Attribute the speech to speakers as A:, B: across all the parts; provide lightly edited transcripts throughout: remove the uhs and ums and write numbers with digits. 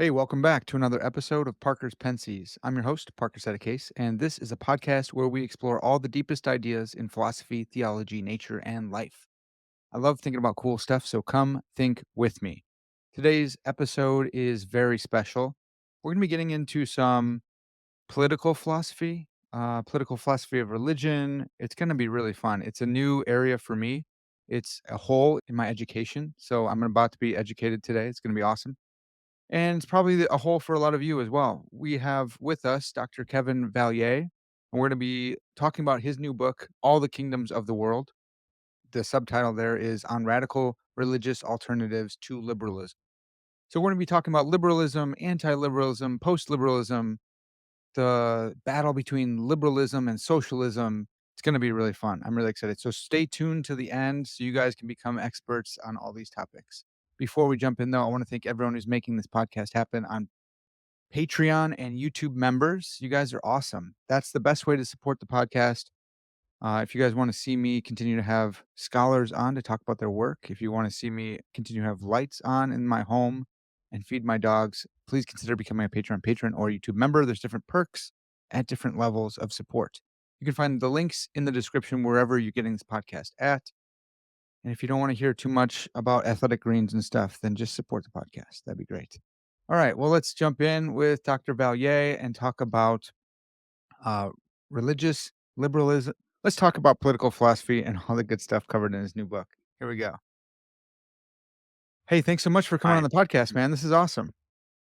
A: Hey, welcome back to another episode of Parker's Pensées. I'm your host, Parker Case, and this is a podcast where we explore all the deepest ideas in philosophy, theology, nature, and life. I love thinking about cool stuff, so come think with me. Today's episode is very special. We're going to be getting into some political philosophy of religion. It's going to be really fun. It's a new area for me. It's a hole in my education, so I'm about to be educated today. It's going to be awesome. And it's probably a hole for a lot of you as well. We have with us Dr. Kevin Vallier, and we're going to be talking about his new book, All the Kingdoms of the World. The subtitle there is On Radical Religious Alternatives to Liberalism. So we're going to be talking about liberalism, anti liberalism, post liberalism, the battle between liberalism and socialism. It's going to be really fun. I'm really excited. So stay tuned to the end so you guys can become experts on all these topics. Before we jump in, though, I want to thank everyone who's making this podcast happen on Patreon and YouTube members. You guys are awesome. That's the best way to support the podcast. If you guys want to see me continue to have scholars on to talk about their work, if you want to see me continue to have lights on in my home and feed my dogs, please consider becoming a Patreon patron or YouTube member. There's different perks at different levels of support. You can find the links in the description wherever you're getting this podcast at. And if you don't want to hear too much about athletic greens and stuff, then just support the podcast. That'd be great. All right. Well, let's jump in with Dr. Vallier and talk about uh, religious liberalism. Let's talk about political philosophy and all the good stuff covered in his new book. Here we go. Hey, thanks so much for coming on
B: I
A: the podcast, man. This is awesome.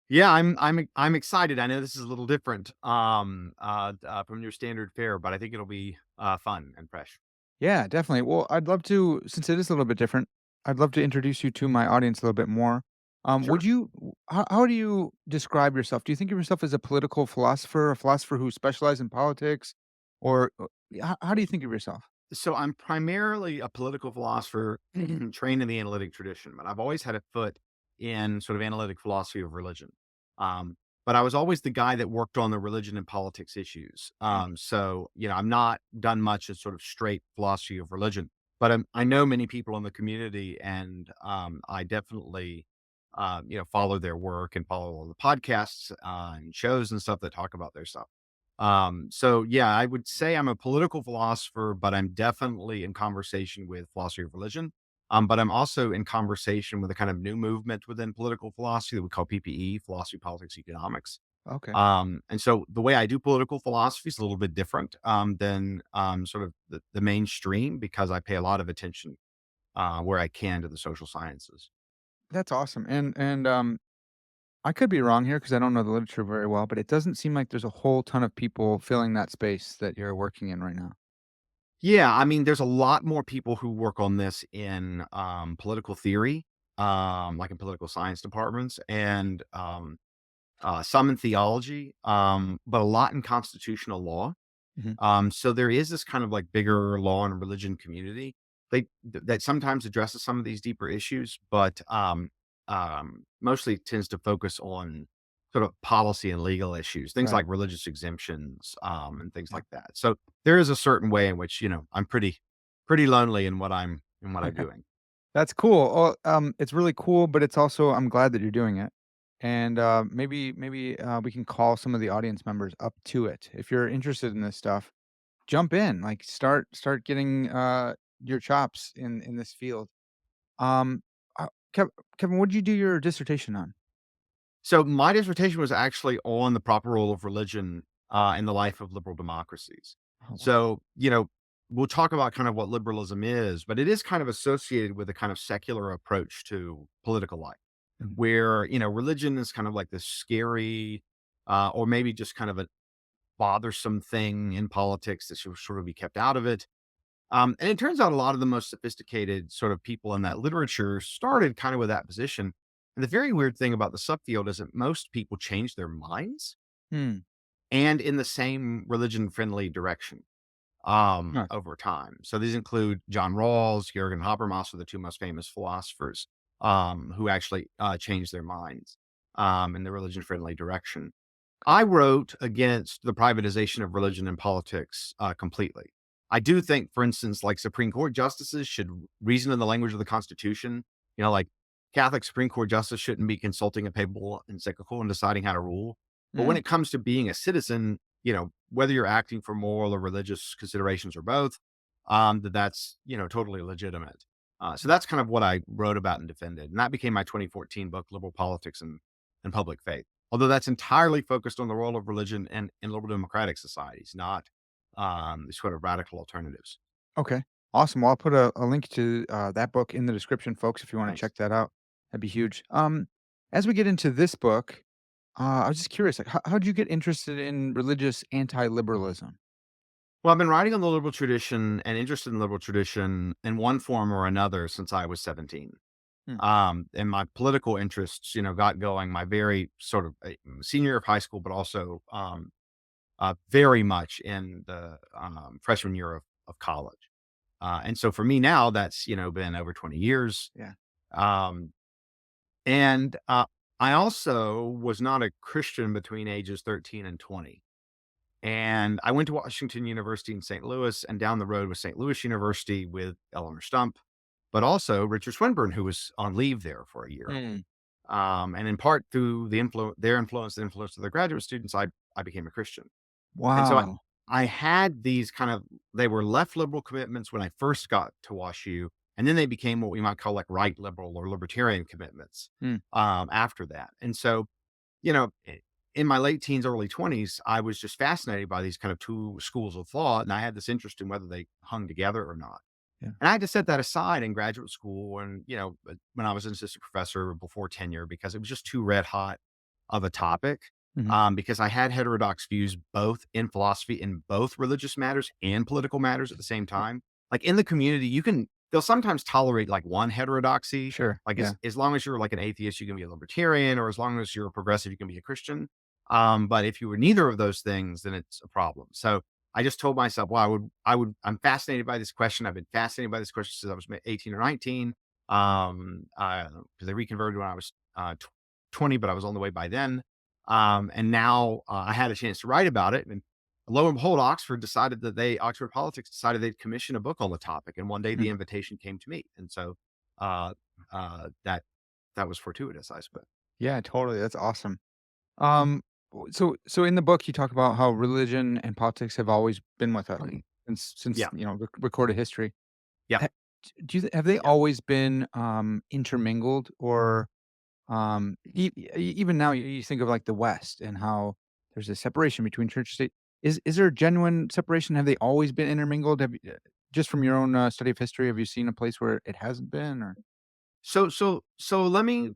B: Yeah, I'm excited. I know this is a little different, from your standard fare, but I think it'll be, fun and fresh.
A: Yeah, definitely. Well, I'd love to, since it is a little bit different, I'd love to introduce you to my audience a little bit more.
B: Sure.
A: How do you describe yourself? Do you think of yourself as a political philosopher, a philosopher who specializes in politics, or how do you think of yourself?
B: So I'm primarily a political philosopher trained in the analytic tradition, but I've always had a foot in sort of analytic philosophy of religion. Um, but I was always the guy that worked on the religion and politics issues.
A: Mm.
B: I'm not done much as sort of straight philosophy of religion, but I know many people in the community, and I definitely, follow their work and follow all the podcasts and shows and stuff that talk about their stuff. So yeah, I would say I'm a political philosopher, but I'm definitely in conversation with philosophy of religion. But I'm also in conversation with a kind of new movement within political philosophy that we call PPE, philosophy, politics, economics.
A: Okay.
B: And so the way I do political philosophy is a little bit different than sort of the mainstream, because I pay a lot of attention where I can to the social sciences.
A: That's awesome. And I could be wrong here because I don't know the literature very well, but it doesn't seem like there's a whole ton of people filling that space that you're working in right now.
B: Yeah, I mean, there's a lot more people who work on this in political theory, like in political science departments, and some in theology, but a lot in constitutional law.
A: Mhm.
B: So there is this kind of like bigger law and religion community that sometimes addresses some of these deeper issues, but mostly tends to focus on sort of policy and legal issues, things
A: Right.
B: like religious exemptions, and things
A: Yeah.
B: like that. So there is a certain way in which I'm pretty lonely in what I'm doing.
A: That's cool. Oh, it's really cool, but it's also I'm glad that you're doing it. And maybe we can call some of the audience members up to it. If you're interested in this stuff, jump in. Like start getting your chops in this field. Um, Kevin, what did you do your dissertation on?
B: So my dissertation was actually on the proper role of religion in the life of liberal democracies.
A: Oh wow.
B: So, we'll talk about kind of what liberalism is, but it is kind of associated with a kind of secular approach to political life,
A: Mhm.
B: where, religion is kind of like this scary, or maybe just kind of a bothersome thing in politics that should sort of be kept out of it. And it turns out a lot of the most sophisticated sort of people in that literature started kind of with that position. And the very weird thing about the subfield is that most people change their minds
A: Hmm.
B: and in the same religion friendly direction
A: Huh.
B: over time. So these include John Rawls, Jürgen Habermas are the two most famous philosophers who actually changed their minds in the religion friendly direction. I wrote against the privatization of religion and politics completely. I do think, for instance, like Supreme Court justices should reason in the language of the Constitution. Like Catholic Supreme Court justice shouldn't be consulting a papal encyclical and deciding how to rule. But when
A: Mm,
B: it comes to being a citizen, whether you're acting for moral or religious considerations or both, that's, totally legitimate. So that's kind of what I wrote about and defended. And that became my 2014 book, Liberal Politics and Public Faith. Although that's entirely focused on the role of religion in liberal democratic societies, not the sort of radical alternatives.
A: okay. Awesome. Well, I'll put a link to that book in the description, folks, if you want to
B: Thanks.
A: check that out. That'd be huge. As we get into this book, I was just curious, like, how'd you get interested in religious anti-liberalism?
B: Well, I've been writing on the liberal tradition and interested in liberal tradition in one form or another since I was 17.
A: Mm,
B: And my political interests, got going my very sort of senior year of high school, but also very much in the freshman year of college. And so for me now, that's, been over 20 years.
A: yeah.
B: Um, and I also was not a Christian between ages 13 and 20. And I went to Washington University in St. Louis, and down the road was St. Louis University with Eleanor Stump, but also Richard Swinburne, who was on leave there for a year.
A: Mm,
B: And in part through their influence, the influence of their graduate students, I became a Christian. And so
A: wow.
B: I had these they were left liberal commitments when I first got to WashU, and then they became what we might call like right liberal or libertarian commitments
A: Mm,
B: after that. And so you know, I in my late teens, early 20s, I was just fascinated by these kind of 2 schools of thought, and I had this interest in whether they hung together or not.
A: yeah.
B: And I had to set that aside in graduate school and, when I was an assistant professor before tenure because it was just too red hot of a topic,
A: Mhm.
B: because I had heterodox views both in philosophy, in both religious matters and political matters at the same time. Like, in the community, they'll sometimes tolerate, like, one heterodoxy,
A: Sure.
B: like,
A: Yeah.
B: as long as you're, like, an atheist, you can be a libertarian, or as long as you're a progressive, you can be a Christian. But if you were neither of those things, then it's a problem. So I just told myself, well, I'm fascinated by this question. I've been fascinated by this question since I was 18 or 19. Because I reconverted when I was 20, but I was on the way by then. And now I had a chance to write about it. And lo and behold, Oxford Politics decided they'd commission a book on the topic. And one day
A: Mm,
B: the invitation came to me. And so uh, that was fortuitous, I suppose.
A: yeah, totally. That's awesome. So in the book, you talk about how religion and politics have always been with us since
B: Yeah.
A: recorded history.
B: Yeah.
A: Ha have they
B: Yeah.
A: always been, intermingled or, even now you think of, like, the West and how there's a separation between church and state. Is there a genuine separation? Have they always been intermingled? Have you just from your own, study of history, have you seen a place where it hasn't been or
B: So let me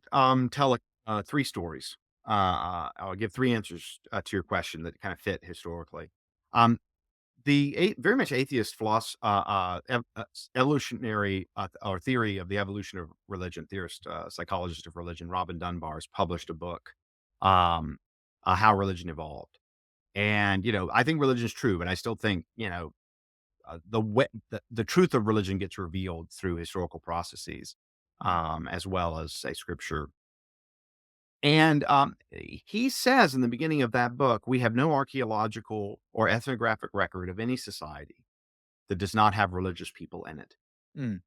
B: tell 3 stories. I'll give 3 answers to your question that kind of fit historically. Um, very much atheist evolutionary or theory of the evolution of religion, theorist, psychologist of religion, Robin Dunbar has published a book, um, How Religion Evolved. And, I think religion is true, but I still think, the truth of religion gets revealed through historical processes,
A: Mm,
B: as well as, say, scripture. And he says in the beginning of that book, we have no archaeological or ethnographic record of any society that does not have religious people in it.
A: mm,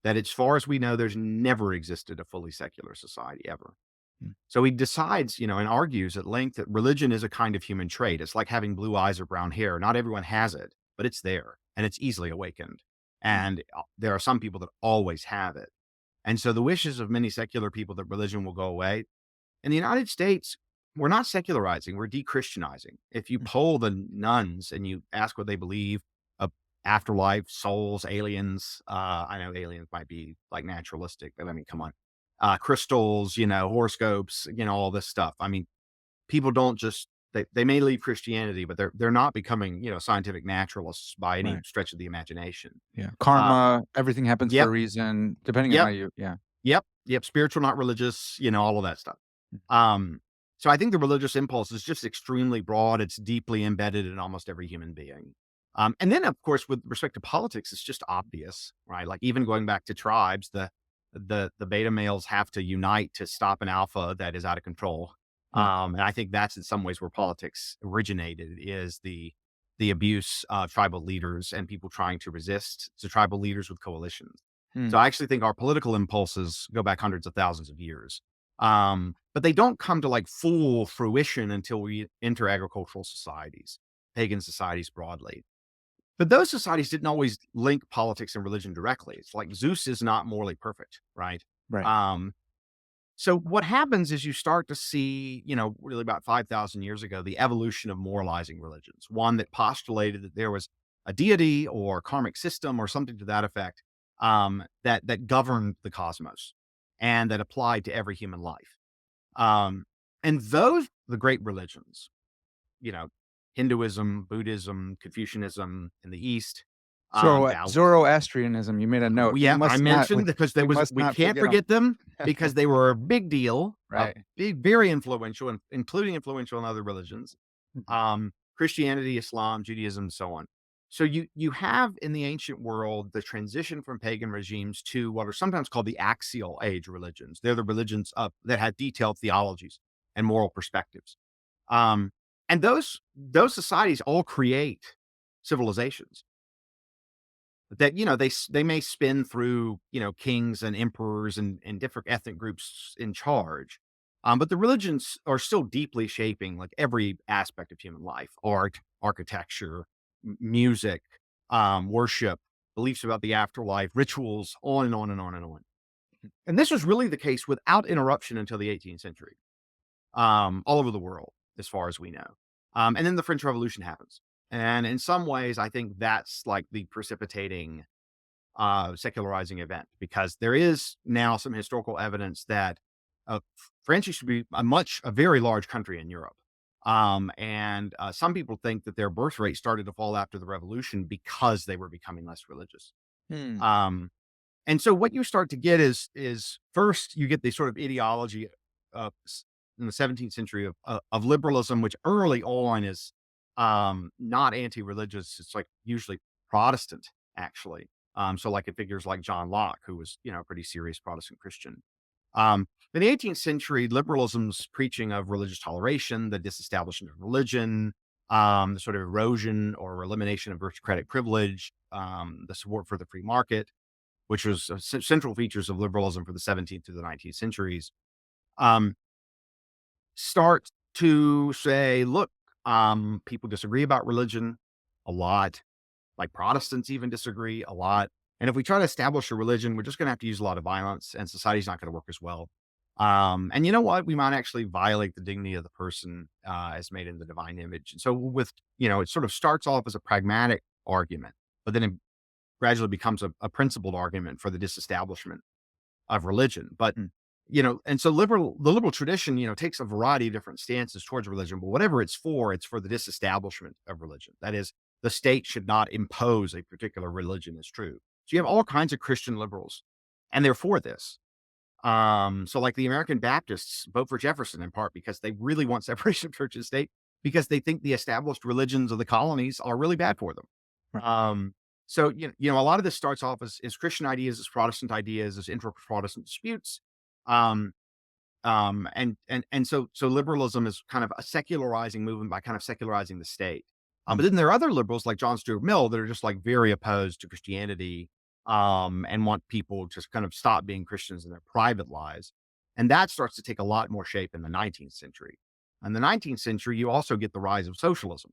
B: That, as far as we know, there's never existed a fully secular society ever.
A: mm,
B: So he decides, and argues at length that religion is a kind of human trait. It's like having blue eyes or brown hair. Not everyone has it, but it's there and it's easily awakened.
A: mm,
B: And there are some people that always have it. And so the wishes of many secular people that religion will go away. In the United States, we're not secularizing, we're de-Christianizing. If you
A: mm,
B: poll the nuns and you ask what they believe of afterlife, souls, aliens, I know aliens might be like naturalistic, but I mean, come on. Crystals, horoscopes, all this stuff. I mean, people don't just they may leave Christianity, but they're not becoming, scientific naturalists by any
A: right.
B: stretch of the imagination.
A: Yeah.
B: Uh,
A: Karma, everything happens for a
B: yep,
A: reason, depending on how
B: yep.
A: you yeah.
B: Yep, spiritual, not religious, all of that stuff.
A: Mm,
B: Um, so I think the religious impulse is just extremely broad. It's deeply embedded in almost every human being. And then, of course, with respect to politics, it's just obvious, right? Like, even going back to tribes, the beta males have to unite to stop an alpha that is out of control.
A: yeah.
B: And I think that's in some ways where politics originated, is the abuse of tribal leaders and people trying to resist the tribal leaders with coalitions.
A: Hmm.
B: So I actually think our political impulses go back hundreds of thousands of years. But they don't come to like full fruition until we enter agricultural societies, pagan societies broadly. But those societies didn't always link politics and religion directly. It's like Zeus is not morally perfect, right?
A: Right.
B: Um, so what happens is you start to see, really about 5,000 years ago, the evolution of moralizing religions, one that postulated that there was a deity or karmic system or something to that effect, that governed the cosmos and that applied to every human life. Um, and those, the great religions, you know, Hinduism, Buddhism, Confucianism in the East,
A: So,
B: Taoism.
A: Zoroastrianism, you made a note.
B: Yeah, I mentioned because
A: We must
B: we
A: not
B: can't
A: forget them.
B: forget them because they were a big deal,
A: Right.
B: very influential, including influential in other religions,
A: Mhm.
B: Christianity, Islam, Judaism, and so on. So you have in the ancient world the transition from pagan regimes to what are sometimes called the axial age religions. They're the religions that had detailed theologies and moral perspectives. Um, and those societies all create civilizations that, they may spin through, kings and emperors and different ethnic groups in charge. But the religions are still deeply shaping like every aspect of human life: art, architecture, music, worship, beliefs about the afterlife, rituals, on and on and on and on. And this was really the case without interruption until the 18th century, all over the world, as far as we know. And then the French Revolution happens. And in some ways, I think that's like the precipitating secularizing event, because there is now some historical evidence that France used to be a very large country in Europe. And some people think that their birth rate started to fall after the revolution because they were becoming less religious.
A: Hmm.
B: Um, and so what you start to get is first you get the sort of ideology in the 17th century of liberalism, which early on is not anti-religious. It's like usually Protestant, actually. So like it figures like John Locke, who was, a pretty serious Protestant Christian. In the 18th century, liberalism's preaching of religious toleration, the disestablishment of religion, the sort of erosion or elimination of aristocratic privilege, the support for the free market, which was central features of liberalism for the 17th to the 19th centuries, um, start to say, look, people disagree about religion a lot. Like Protestants even disagree a lot. And if we try to establish a religion, we're just going to have to use a lot of violence, and society's not going to work as well. And you know what? We might actually violate the dignity of the person as made in the divine image. And so it sort of starts off as a pragmatic argument, but then it gradually becomes a principled argument for the disestablishment of religion. But,
A: Hmm.
B: and so the liberal tradition, takes a variety of different stances towards religion, but whatever it's for the disestablishment of religion. That is, the state should not impose a particular religion as true. So you have all kinds of Christian liberals, and they're for this. So like the American Baptists vote for Jefferson in part because they really want separation of church and state, because they think the established religions of the colonies are really bad for them.
A: Right.
B: So a lot of this starts off as Christian ideas, as Protestant ideas, as intra-Protestant disputes. Um, and so liberalism is kind of a secularizing movement by kind of secularizing the state.
A: Hmm.
B: But then there are other liberals like John Stuart Mill that are just like very opposed to Christianity, and want people to kind of stop being Christians in their private lives. And that starts to take a lot more shape in the 19th century. In the 19th century, you also get the rise of socialism.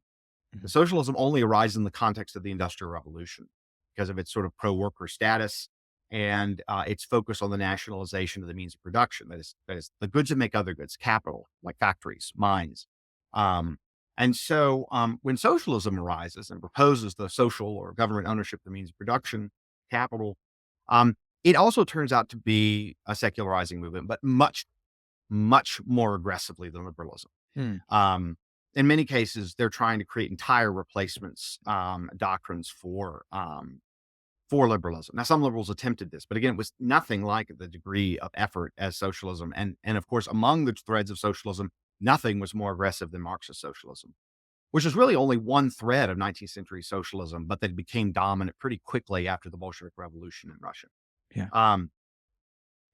B: The
A: Mhm.
B: socialism only arises in the context of the Industrial Revolution because of its sort of pro-worker status and its focus on the nationalization of the means of production. That is the goods that make other goods, capital, like factories, mines. Um, and so when socialism arises and proposes the social or government ownership of the means of production, capital, um, it also turns out to be a secularizing movement, but much, much more aggressively than liberalism.
A: Hmm.
B: Um, in many cases, they're trying to create entire replacements, doctrines for liberalism. Now, some liberals attempted this, but again, it was nothing like the degree of effort as socialism. And of course, among the threads of socialism, nothing was more aggressive than Marxist socialism, which is really only one thread of 19th century socialism, but that became dominant pretty quickly after the Bolshevik Revolution in Russia.
A: Yeah.
B: Um,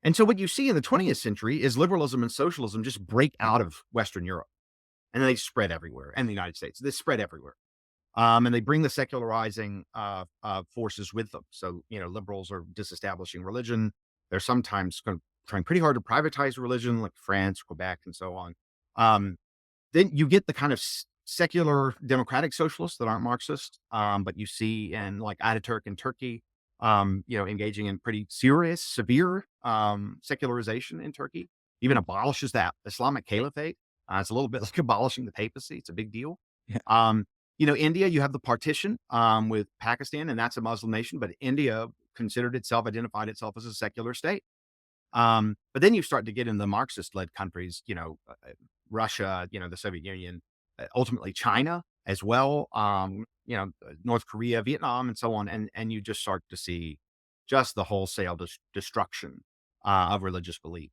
B: and so what you see in the 20th century is liberalism and socialism just break out of Western Europe, and then they spread everywhere, and the United States. They spread everywhere. And they bring the secularizing forces with them. So, liberals are disestablishing religion. They're sometimes trying pretty hard to privatize religion, like France, Quebec, and so on. Um, then you get the kind of secular democratic socialists that aren't Marxist, but you see in like Ataturk in Turkey, engaging in pretty serious, severe secularization in Turkey, even
A: Hmm.
B: abolishes that Islamic caliphate. It's a little bit like abolishing the papacy. It's a big deal.
A: Yeah.
B: Um, India, you have the partition with Pakistan, and that's a Muslim nation, but India identified itself as a secular state. But then you start to get in the Marxist-led countries, Russia, the Soviet Union, ultimately China as well, North Korea, Vietnam, and so on, and you just start to see just the wholesale destruction of religious belief.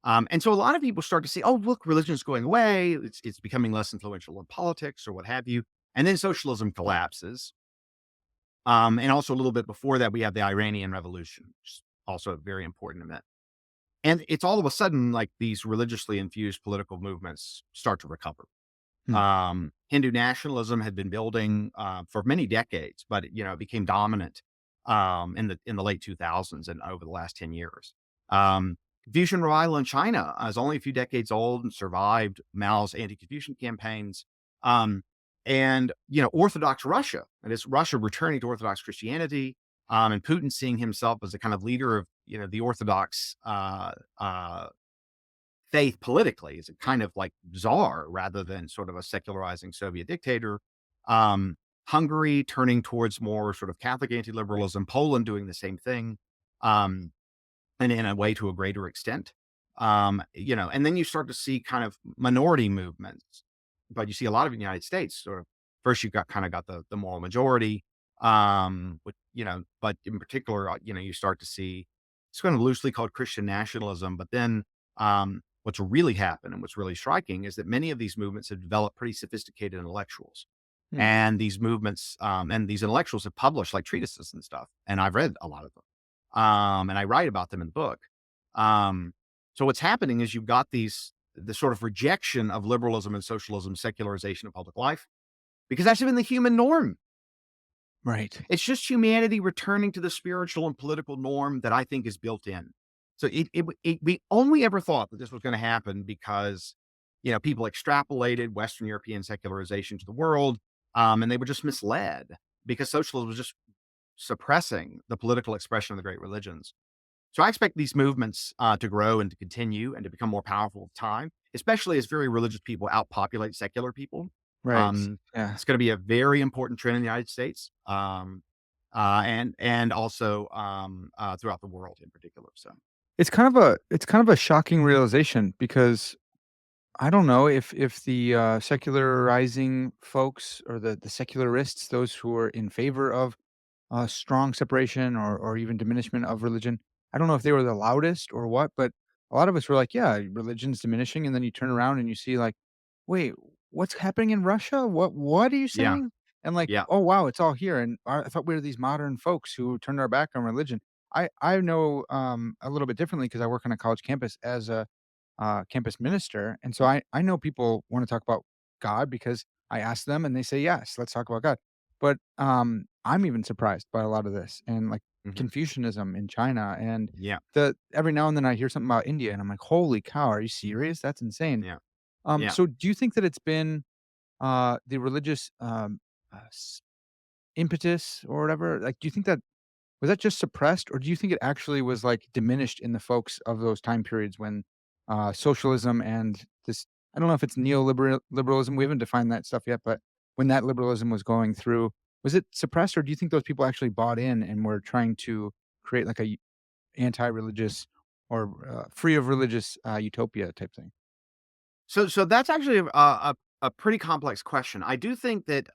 B: And so a lot of people start to see, oh, look, religion is going away. It's becoming less influential in politics or what have you. And then socialism collapses. And also a little bit before that, we have the Iranian Revolution, which is also a very important event. And it's all of a sudden like these religiously infused political movements start to recover.
A: Hmm.
B: Hindu nationalism had been building for many decades, but it became dominant in the late 2000s and over the last 10 years. Confucian revival in China is only a few decades old and survived Mao's anti-Confucian campaigns. Um, and Orthodox Russia, and it's Russia returning to Orthodox Christianity, and Putin seeing himself as a kind of leader of the Orthodox faith politically is a kind of like czar rather than sort of a secularizing Soviet dictator. Hungary turning towards more sort of Catholic anti-liberalism, Poland doing the same thing, um, and in a way to a greater extent. And then you start to see kind of minority movements, but you see a lot of it in the United States. Sort of first, you've got the moral majority, but in particular, you start to see it's kind of loosely called Christian nationalism. But then, what's really happened and what's really striking is that many of these movements have developed pretty sophisticated intellectuals.
A: Hmm.
B: And these movements and these intellectuals have published like treatises and stuff. And I've read a lot of them. And I write about them in the book. Um, so what's happening is you've got the sort of rejection of liberalism and socialism, secularization of public life, because that's been the human norm.
A: Right.
B: It's just humanity returning to the spiritual and political norm that I think is built in. So we only ever thought that this was going to happen because people extrapolated Western European secularization to the world, and they were just misled because socialism was just suppressing the political expression of the great religions. So I expect these movements to grow and to continue and to become more powerful with time, especially as very religious people outpopulate secular people.
A: Right. Yeah.
B: It's going to be a very important trend in the United States, and also throughout the world in particular. So
A: It's kind of a shocking realization because I don't know if the, secularizing folks or the secularists, those who are in favor of strong separation or even diminishment of religion. I don't know if they were the loudest or what, but a lot of us were like, "Yeah, religion's diminishing," and then you turn around and you see like, "Wait, what's happening in Russia? What are you
B: yeah,
A: saying?" And like,
B: yeah,
A: "Oh wow, it's all here." And I thought we were these modern folks who turned our back on religion. I know a little bit differently because I work on a college campus as a campus minister, and so I know people want to talk about God because I ask them and they say yes, let's talk about God. But I'm even surprised by a lot of this and like
B: hmm
A: Confucianism in China and
B: yeah,
A: the every now and then I hear something about India and I'm like, holy cow, are you serious? That's insane.
B: yeah, yeah.
A: So do you think that it's been the religious impetus or whatever? Like, do you think that was that just suppressed, or do you think it actually was, like, diminished in the folks of those time periods when, socialism and this I don't know if it's liberalism, we haven't defined that stuff yet, but when that liberalism was going through, was it suppressed, or do you think those people actually bought in and were trying to create, like, a anti-religious or, free of religious, utopia type thing?
B: So that's actually a pretty complex question. I do think that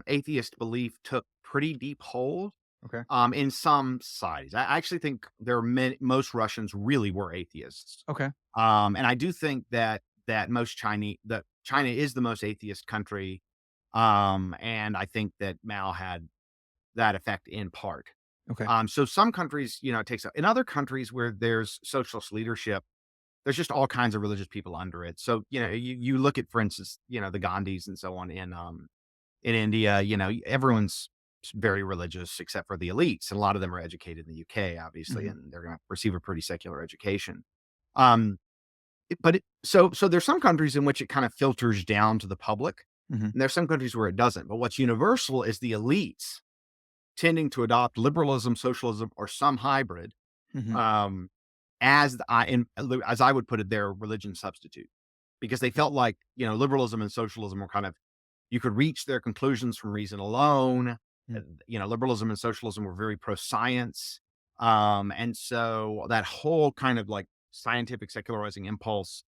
B: atheist belief took pretty deep hold
A: Okay.
B: in some societies. I actually think there are most Russians really were atheists.
A: Okay.
B: And I do think that China is the most atheist country. And I think that Mao had that effect in part.
A: Okay.
B: So some countries, it takes in other countries where there's socialist leadership, there's just all kinds of religious people under it. So, you look at, for instance, the Gandhis and so on in India, everyone's very religious except for the elites, and a lot of them are educated in the UK, obviously,
A: Mhm.
B: and they're going to receive a pretty secular education. Um, so there's some countries in which it kind of filters down to the public,
A: Mhm.
B: and there's some countries where it doesn't. But what's universal is the elites tending to adopt liberalism, socialism, or some hybrid,
A: Mhm.
B: um, as I would put it, their religion substitute, because they felt like liberalism and socialism were kind of, you could reach their conclusions from reason alone.
A: Mm.
B: Liberalism and socialism were very pro science, and so that whole kind of like scientific secularizing impulse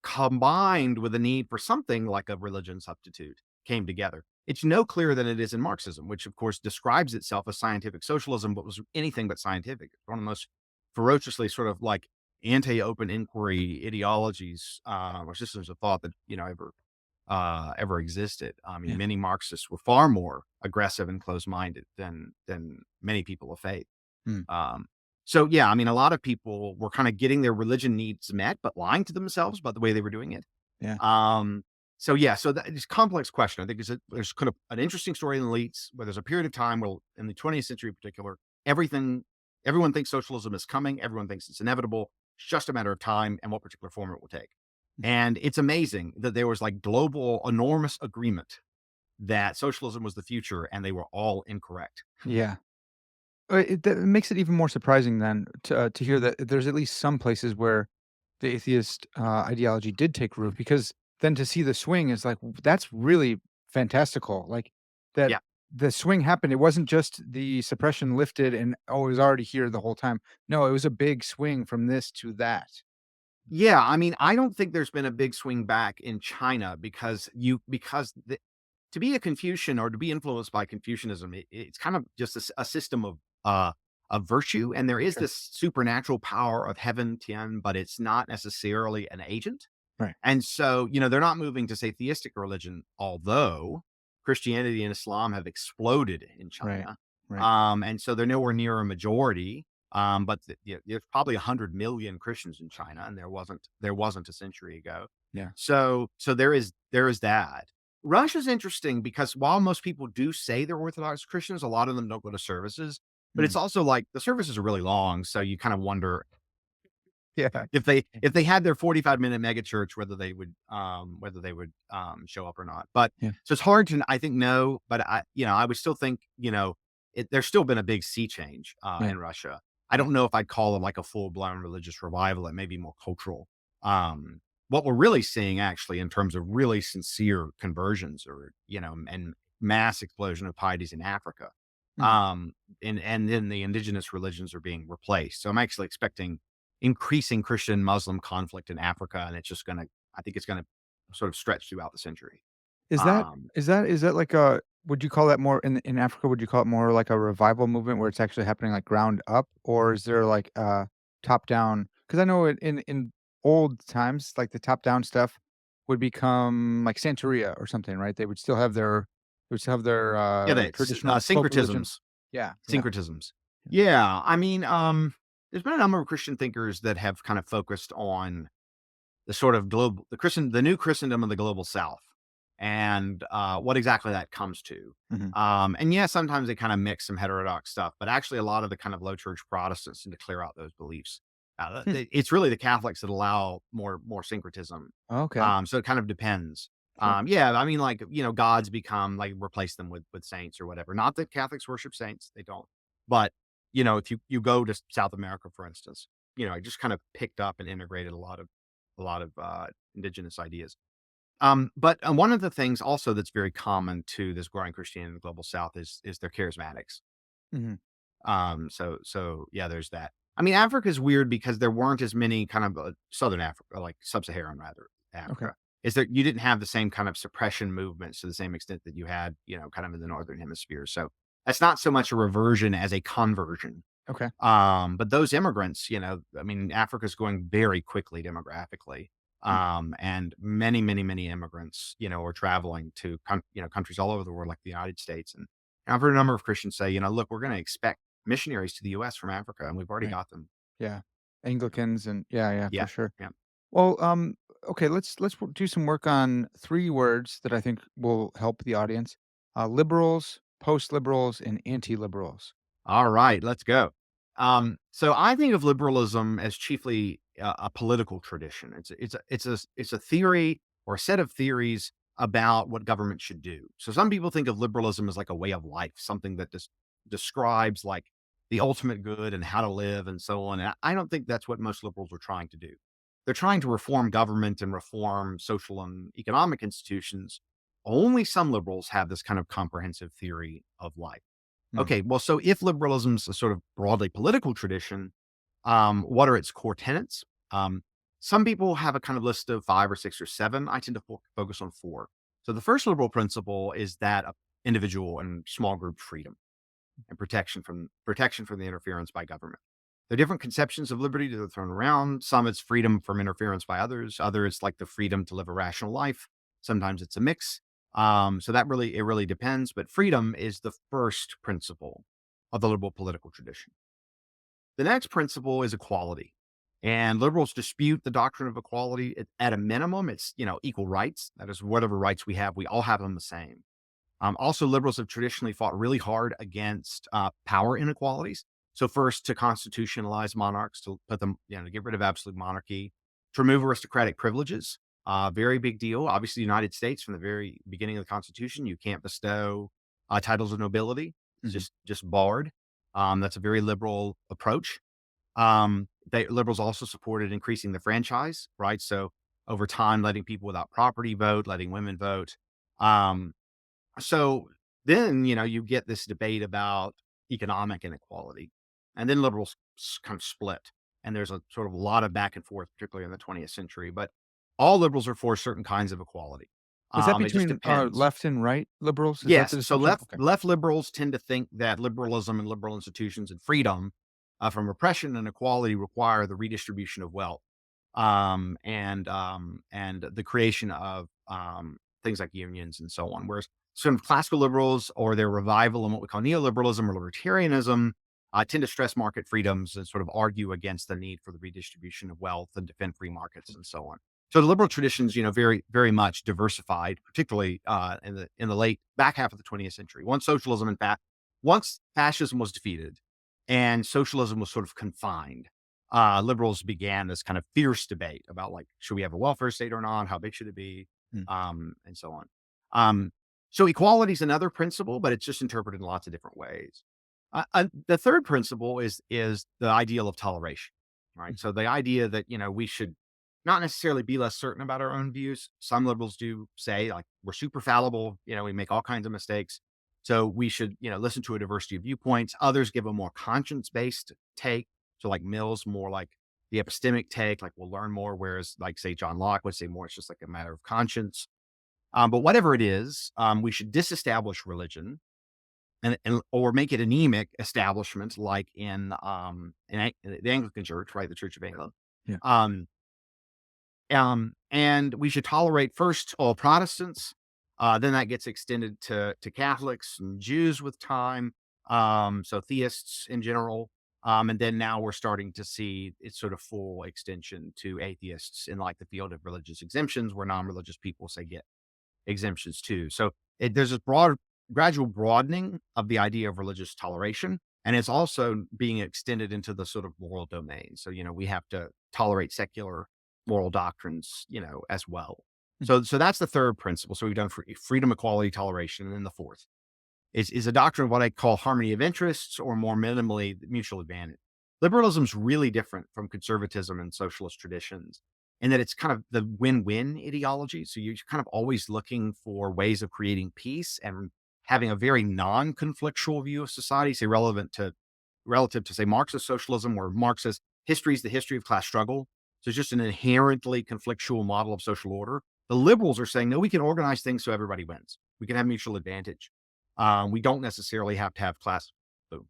B: combined with the need for something like a religion substitute came together. It's no clearer than it is in Marxism, which of course describes itself as scientific socialism, but was anything but scientific. It's one of the most ferociously sort of like anti-open inquiry ideologies, or systems of thought that ever existed. I mean,
A: Yeah.
B: many Marxists were far more aggressive and closed-minded than many people of faith.
A: Mm.
B: Um, so yeah, I mean, a lot of people were kind of getting their religion needs met, but lying to themselves about the way they were doing it.
A: Yeah.
B: Um, so yeah, so that it's a complex question. I think there's kind of an interesting story in the elites where there's a period of time where in the 20th century in particular, everything everyone thinks socialism is coming, everyone thinks it's inevitable. It's just a matter of time and what particular form it will take.
A: Mm.
B: And it's amazing that there was like global enormous agreement that socialism was the future and they were all incorrect.
A: Yeah. That makes it even more surprising then to hear that there's at least some places where the atheist, ideology did take root, because then to see the swing is like, that's really fantastical, like, that
B: Yeah.
A: the swing happened, it wasn't just the suppression lifted and, oh, it was already here the whole time. No, it was a big swing from this to that.
B: Yeah, I mean, I don't think there's been a big swing back in China because to be a Confucian or to be influenced by Confucianism, it's kind of just a system of virtue, and there is
A: Sure.
B: this supernatural power of heaven, Tian, but it's not necessarily an agent.
A: Right.
B: And so, they're not moving to say theistic religion, although Christianity and Islam have exploded in
A: Right.
B: China.
A: Right.
B: And so they're nowhere near a majority. But there's probably 100 million Christians in China, and there wasn't a century ago.
A: Yeah.
B: So there is that. Russia's interesting because while most people do say they're Orthodox Christians, a lot of them don't go to services. But
A: Mm.
B: it's also like the services are really long, so you kind of wonder
A: Yeah.
B: if they had their 45-minute mega church, whether they would show up or not. But
A: Yeah.
B: so it's hard to, I think, know, but I would still think, there's still been a big sea change
A: Yeah.
B: in Russia. I
A: Yeah.
B: don't know if I'd call it like a full-blown religious revival. It may be more cultural. What we're really seeing actually in terms of really sincere conversions or, and mass explosion of pieties in Africa.
A: Mhm.
B: Um, and then the indigenous religions are being replaced. So I'm actually expecting increasing Christian Muslim conflict in Africa, and I think it's gonna sort of stretch throughout the century.
A: Is that
B: Um,
A: is that like a, would you call that more in Africa, would you call it more like a revival movement where it's actually happening like ground up? Or is there like a top down? Because I know in old times, like the top down stuff would become like Santeria or something, right? They would still have their,
B: yeah, that's
A: traditional folk religion.
B: syncretisms.
A: Yeah, yeah,
B: Syncretisms.
A: yeah.
B: Yeah, I mean, there's been a number of Christian thinkers that have kind of focused on the sort of the new Christendom of the global South, and what exactly that comes to.
A: Mhm.
B: And yeah, sometimes they kind of mix some heterodox stuff, but actually, a lot of the kind of low church Protestants need to clear out those beliefs.
A: Hmm.
B: It's really the Catholics that allow more syncretism.
A: Okay,
B: So it kind of depends.
A: sure.
B: Yeah, I mean, like gods become like replace them with saints or whatever. Not that Catholics worship saints; they don't. But if you go to South America, for instance, I just kind of picked up and integrated a lot of indigenous ideas. But one of the things also that's very common to this growing Christianity in the global South is their charismatics.
A: Mhm.
B: So yeah, there's that. I mean, Africa is weird because there weren't as many kind of Southern Africa, like sub-Saharan rather
A: Okay.
B: Africa. Is that you didn't have the same kind of suppression movements to the same extent that you had, kind of in the northern hemisphere. So that's not so much a reversion as a conversion.
A: Okay.
B: But those immigrants, I mean, Africa's going very quickly demographically.
A: Mm.
B: And many, many, many immigrants, are traveling to, countries all over the world, like the United States. And I've heard a number of Christians say, look, we're going to expect missionaries to the U.S. from Africa, and we've already
A: Right.
B: got them.
A: Yeah. Anglicans and yeah, yeah, for
B: Yeah.
A: sure.
B: Yeah.
A: Well, okay, let's do some work on 3 words that I think will help the audience. liberals, post-liberals, and anti-liberals.
B: All right, let's go. So I think of liberalism as chiefly a political tradition. It's a theory or a set of theories about what government should do. So some people think of liberalism as like a way of life, something that describes like the ultimate good and how to live and so on. And I don't think that's what most liberals are trying to do. They're trying to reform government and reform social and economic institutions. Only some liberals have this kind of comprehensive theory of life.
A: Mm.
B: Okay, well, so if liberalism's a sort of broadly political tradition, what are its core tenets? Some people have a kind of list of 5 or 6 or 7. I tend to focus on 4. So the first liberal principle is that of individual and small group freedom and protection from the interference by government. There are different conceptions of liberty that are thrown around. Some it's freedom from interference by others. Other it's like the freedom to live a rational life. Sometimes it's a mix. So that really depends. But freedom is the first principle of the liberal political tradition. The next principle is equality. And liberals dispute the doctrine of equality. At a minimum, it's equal rights. That is, whatever rights we have, we all have them the same. Also, liberals have traditionally fought really hard against power inequalities. So, first, to constitutionalize monarchs, to put them, to get rid of absolute monarchy, to remove aristocratic privileges. Very big deal. Obviously, the United States, from the very beginning of the Constitution, you can't bestow titles of nobility. It's
A: Mhm.
B: just barred. That's a very liberal approach. Liberals also supported increasing the franchise, right? So, over time, letting people without property vote, letting women vote. Um, so then, you get this debate about economic inequality, and then liberals kind of split. And there's a sort of a lot of back and forth, particularly in the 20th century. But all liberals are for certain kinds of equality.
A: Is that
B: It just
A: between,
B: depends.
A: left and right liberals? Is that the
B: Yes. So
A: distinction?
B: left
A: Okay.
B: left liberals tend to think that liberalism and liberal institutions and freedom from oppression and equality require the redistribution of wealth, and the creation of things like unions and so on. Whereas some classical liberals or their revival in what we call neoliberalism or libertarianism tend to stress market freedoms and sort of argue against the need for the redistribution of wealth and defend free markets and so on. So the liberal traditions, very, very much diversified, particularly in the late back half of the 20th century. Once fascism was defeated and socialism was sort of confined, liberals began this kind of fierce debate about like, should we have a welfare state or not? How big should it be?
A: Mm.
B: And so on. Um, so equality is another principle, but it's just interpreted in lots of different ways. The third principle is the ideal of toleration, right?
A: Mhm.
B: So the idea that we should not necessarily be less certain about our own views. Some liberals do say like we're super fallible, we make all kinds of mistakes. So we should, listen to a diversity of viewpoints. Others give a more conscience-based take. So like Mill's more like the epistemic take, like we'll learn more, whereas like say John Locke would say more it's just like a matter of conscience. But whatever it is, we should disestablish religion and or make it anemic establishment like in the Anglican Church, right? The Church of England.
A: Yeah.
B: Um, and we should tolerate first all Protestants, then that gets extended to Catholics and Jews with time, so theists in general, and then now we're starting to see its sort of full extension to atheists in like the field of religious exemptions, where non-religious people say get exemptions too. So there's this gradual broadening of the idea of religious toleration, and it's also being extended into the sort of moral domain. So we have to tolerate secular moral doctrines, as well.
A: Mhm.
B: So that's the third principle. So we've done freedom, equality, toleration, and then the fourth is a doctrine of what I call harmony of interests, or more minimally, mutual advantage. Liberalism's really different from conservatism and socialist traditions in that it's kind of the win-win ideology. So you're kind of always looking for ways of creating peace and having a very non-conflictual view of society, say relative to say Marxist socialism, where Marx says history is the history of class struggle. So it's just an inherently conflictual model of social order. The liberals are saying, no, we can organize things so everybody wins. We can have mutual advantage. We don't necessarily have to have class. Boom.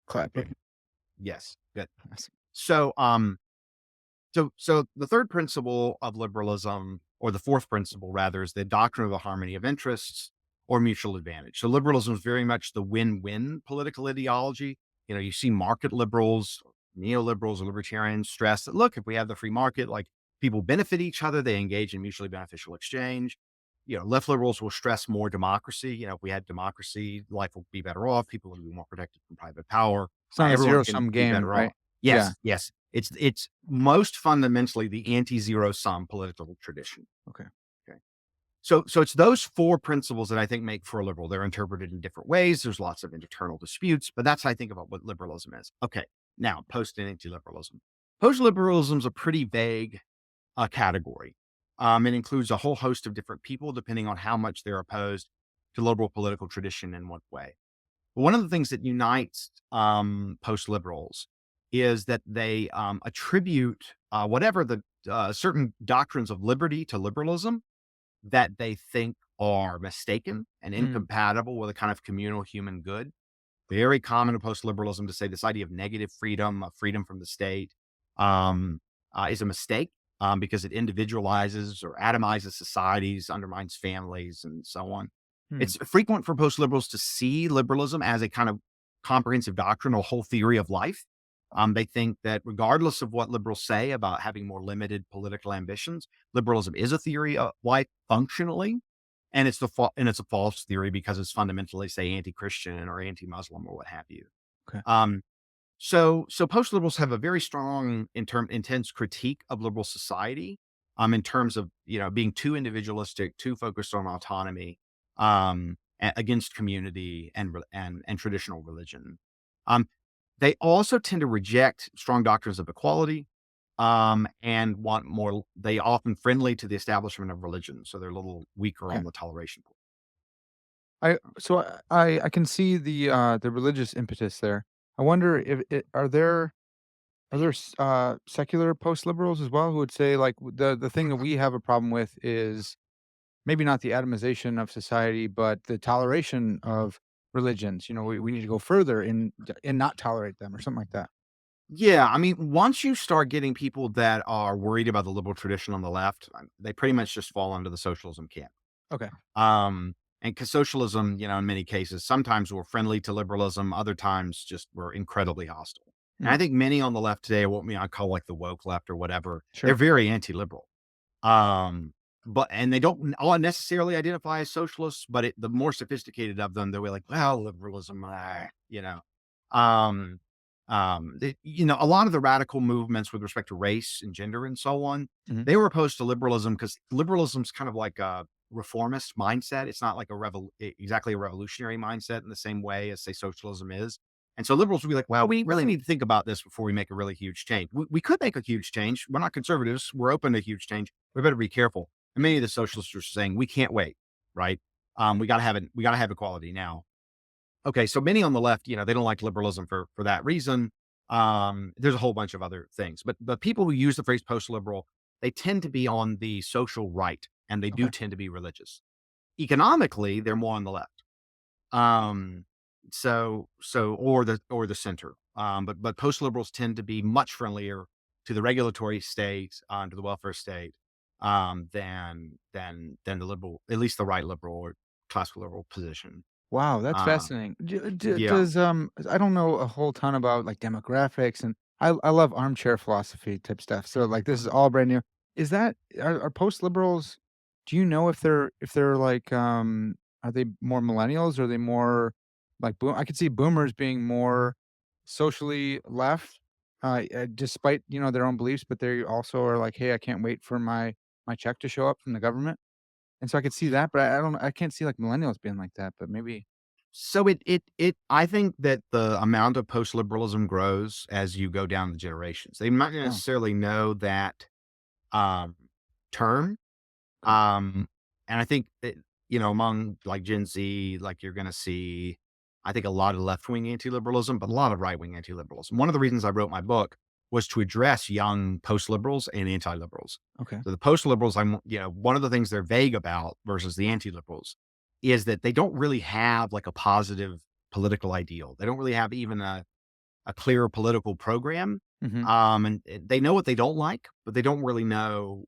A: Clapping.
B: Yes, good.
A: Awesome.
B: So, so the third principle of liberalism, or the fourth principle rather, is the doctrine of the harmony of interests or mutual advantage. So liberalism is very much the win-win political ideology. You see market liberals, neoliberals, or libertarians stress that look, if we have the free market, like People benefit each other. They engage in mutually beneficial exchange. Left liberals will stress more democracy. If we had democracy, life will be better off. People will be more protected from private power.
A: It's not a
B: Everyone can
A: zero-sum
B: be
A: game,
B: better off.
A: right? Yeah,
B: Yes, yes. It's most fundamentally the anti-zero sum political tradition.
A: okay.
B: Okay. So it's those four principles that I think make for a liberal. They're interpreted in different ways. There's lots of internal disputes, but that's how I think about what liberalism is. Okay. Now, post and anti-liberalism. Post-liberalism is a pretty vague category. It includes a whole host of different people, depending on how much they're opposed to liberal political tradition in what way. But one of the things that unites post liberals is that they attribute whatever the certain doctrines of liberty to liberalism that they think are mistaken and
A: Mm,
B: incompatible with a kind of communal human good. Very common in post liberalism to say this idea of negative freedom, freedom from the state, um, is a mistake because it individualizes or atomizes societies, undermines families, and so on.
A: hmm,
B: It's frequent for post liberals to see liberalism as a kind of comprehensive doctrine or whole theory of life. They think that regardless of what liberals say about having more limited political ambitions, liberalism is a theory of life functionally, and it's a false theory because it's fundamentally, say, anti-Christian or anti-Muslim or what have you.
A: okay,
B: Um, so post liberals have a very strong intense critique of liberal society, in terms of being too individualistic, too focused on autonomy, against community and traditional religion. Um, they also tend to reject strong doctrines of equality, and want more. They often friendly to the establishment of religion, so they're a little weaker
A: okay.
B: on the toleration point.
A: I can see the religious impetus there. I wonder if are there secular post-liberals as well who would say, like, the thing that we have a problem with is maybe not the atomization of society, but the toleration of religions, we need to go further and not tolerate them or something like that.
B: Yeah, I mean, once you start getting people that are worried about the liberal tradition on the left, they pretty much just fall into the socialism camp.
A: Okay.
B: And because socialism, in many cases, sometimes we're friendly to liberalism, other times just we're incredibly hostile. And
A: Mm,
B: I think many on the left today are what I call like the woke left or whatever. They're
A: sure.
B: very anti-liberal. Um, and they don't all necessarily identify as socialists, but the more sophisticated of them, they're like, well, liberalism, um, a lot of the radical movements with respect to race and gender and so on,
A: Mhm.
B: they were opposed to liberalism because liberalism's kind of like a reformist mindset. It's not like exactly a revolutionary mindset in the same way as say socialism is. And so liberals would be like, well, we really need to think about this before we make a really huge change. We could make a huge change. We're not conservatives. We're open to huge change. We better be careful. And many of the socialists are saying we can't wait, right? We got to have it. We got to have equality now. Okay, so many on the left, they don't like liberalism for that reason. There's a whole bunch of other things, but people who use the phrase post-liberal, they tend to be on the social right, and they do
A: Okay.
B: tend to be religious. Economically, they're more on the left. Um, or the center. But post-liberals tend to be much friendlier to the regulatory state, to the welfare state, than the liberal, at least the right liberal or classical liberal position.
A: Wow, that's
B: Uh,
A: fascinating.
B: yeah.
A: Does, I don't know a whole ton about, like, demographics, and I love armchair philosophy type stuff, so, like, this is all brand new. Is that are post-liberals, do you know if they're, like, are they more millennials? Or are they more like I could see boomers being more socially left, despite, their own beliefs, but they also are like, "Hey, I can't wait for my check to show up from the government." And so I could see that, but I can't see, like, millennials being like that, but maybe.
B: So I think that the amount of post-liberalism grows as you go down the generations. They might not
A: Oh,
B: necessarily know that um, term.
A: okay.
B: And I think that, among like Gen Z, like you're going to see, I think a lot of left wing anti liberalism, but a lot of right wing anti liberalism. One of the reasons I wrote my book was to address young post liberals and anti liberals.
A: Okay.
B: So the post liberals, one of the things they're vague about versus the anti liberals is that they don't really have like a positive political ideal. They don't really have even a clear political program.
A: Mhm.
B: And they know what they don't like, but they don't really know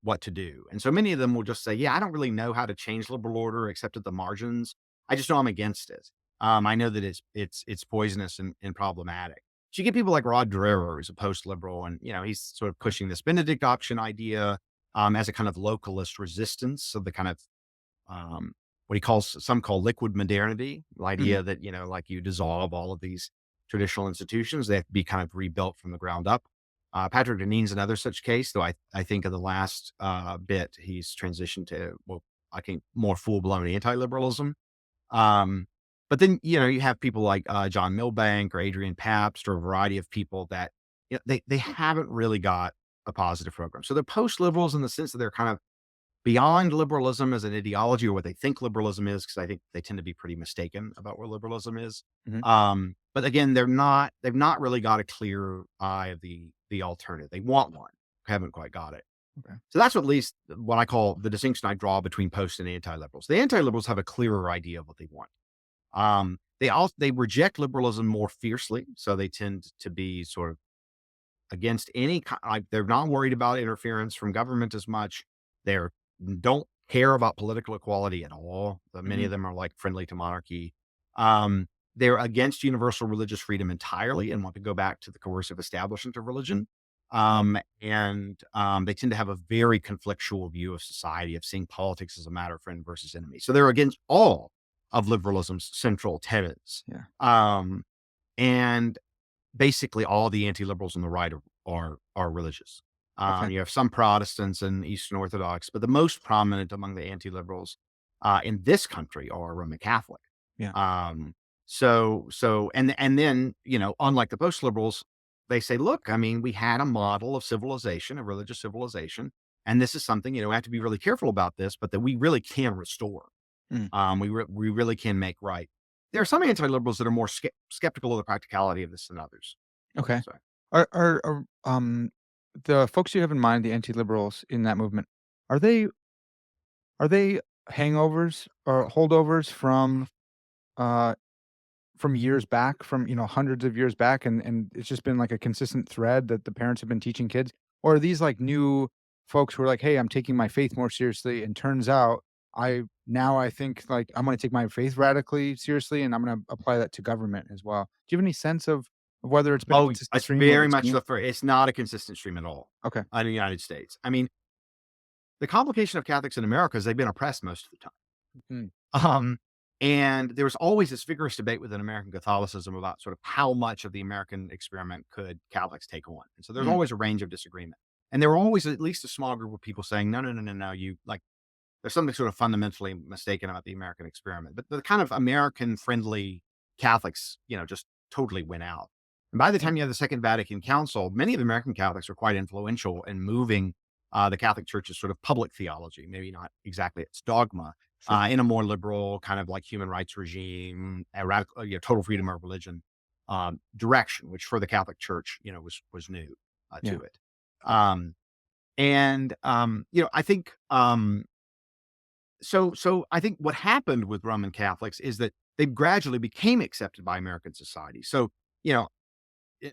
B: what to do. And so many of them will just say, yeah, I don't really know how to change liberal order except at the margins. I just know I'm against it. I know that it's poisonous and problematic. So you get people like Rod Dreher, who's a post-liberal, and he's sort of
A: Okay.
B: pushing this Benedict option idea as a kind of localist resistance of the kind of what he calls some call liquid modernity, the
A: Mhm.
B: idea that like you dissolve all of these traditional institutions, they have to be kind of rebuilt from the ground up. Patrick Deneen's another such case, though I think of the last bit he's transitioned to, well, I think more full blown anti-liberalism. Um, but then, you have people like John Milbank or Adrian Pabst or a variety of people that they haven't really got a positive program. So they're post liberals in the sense that they're kind of beyond liberalism as an ideology or what they think liberalism is, because I think they tend to be pretty mistaken about what liberalism is.
A: Mhm.
B: But again, they've not really got a clear eye of the alternative. They want one, haven't quite got it.
A: Okay.
B: So that's at least what I call the distinction I draw between post and anti-liberals. The anti-liberals have a clearer idea of what they want. They reject liberalism more fiercely, so they tend to be sort of against they're not worried about interference from government as much. They're don't care about political equality at all. Many
A: Mhm.
B: of them are like friendly to monarchy. Um, they're against universal religious freedom entirely and want to go back to the coercive establishment of religion.
A: Mhm.
B: They tend to have a very conflictual view of society, of seeing politics as a matter of friend versus enemy. So they're against all of liberalism's central tenets.
A: Yeah.
B: Um, and basically all the anti-liberals on the right are religious.
A: Okay.
B: You have some Protestants and Eastern Orthodox, but the most prominent among the anti-liberals in this country are Roman Catholic.
A: Yeah.
B: Um, and then unlike the post-liberals, they say, look, I mean, we had a model of civilization, a religious civilization, and this is something we have to be really careful about this, but that we really can restore.
A: Mm.
B: We really can make right. There are some anti-liberals that are more skeptical of the practicality of this than others.
A: Okay.
B: So,
A: The folks you have in mind, the anti-liberals in that movement, are they are they hangovers or holdovers uh, from years back, from, hundreds of years back, and it's just been like a consistent thread that the parents have been teaching kids? Or are these like new folks who are like, "Hey, I'm taking my faith more seriously, and turns out I think like I'm gonna take my faith radically seriously, and I'm gonna apply that to government as well." Do you have any sense of whether it's been a
B: oh,
A: consistent
B: it's
A: stream of
B: very
A: it's
B: much
A: new?
B: the first. It's not a consistent stream at all
A: Okay.
B: in the United States. I mean, the complication of Catholics in America is they've been oppressed most of the time.
A: Mm,
B: Um, and there was always this vigorous debate within American Catholicism about sort of how much of the American experiment could Catholics take on. And so there's
A: mm,
B: always a range of disagreement. And there were always at least a small group of people saying, no, no, no, no, no, you like there's something sort of fundamentally mistaken about the American experiment. But the kind of American friendly Catholics, just totally went out. And by the
A: yeah,
B: time you have the Second Vatican Council, many of the American Catholics were quite influential in moving the Catholic Church's sort of public theology, maybe not exactly its dogma,
A: sure.
B: in a more liberal kind of like human rights regime, a radical, total freedom of religion direction, which for the Catholic Church, was new
A: Yeah.
B: to it. Um, I think so I think what happened with Roman Catholics is that they gradually became accepted by American society. So, you know,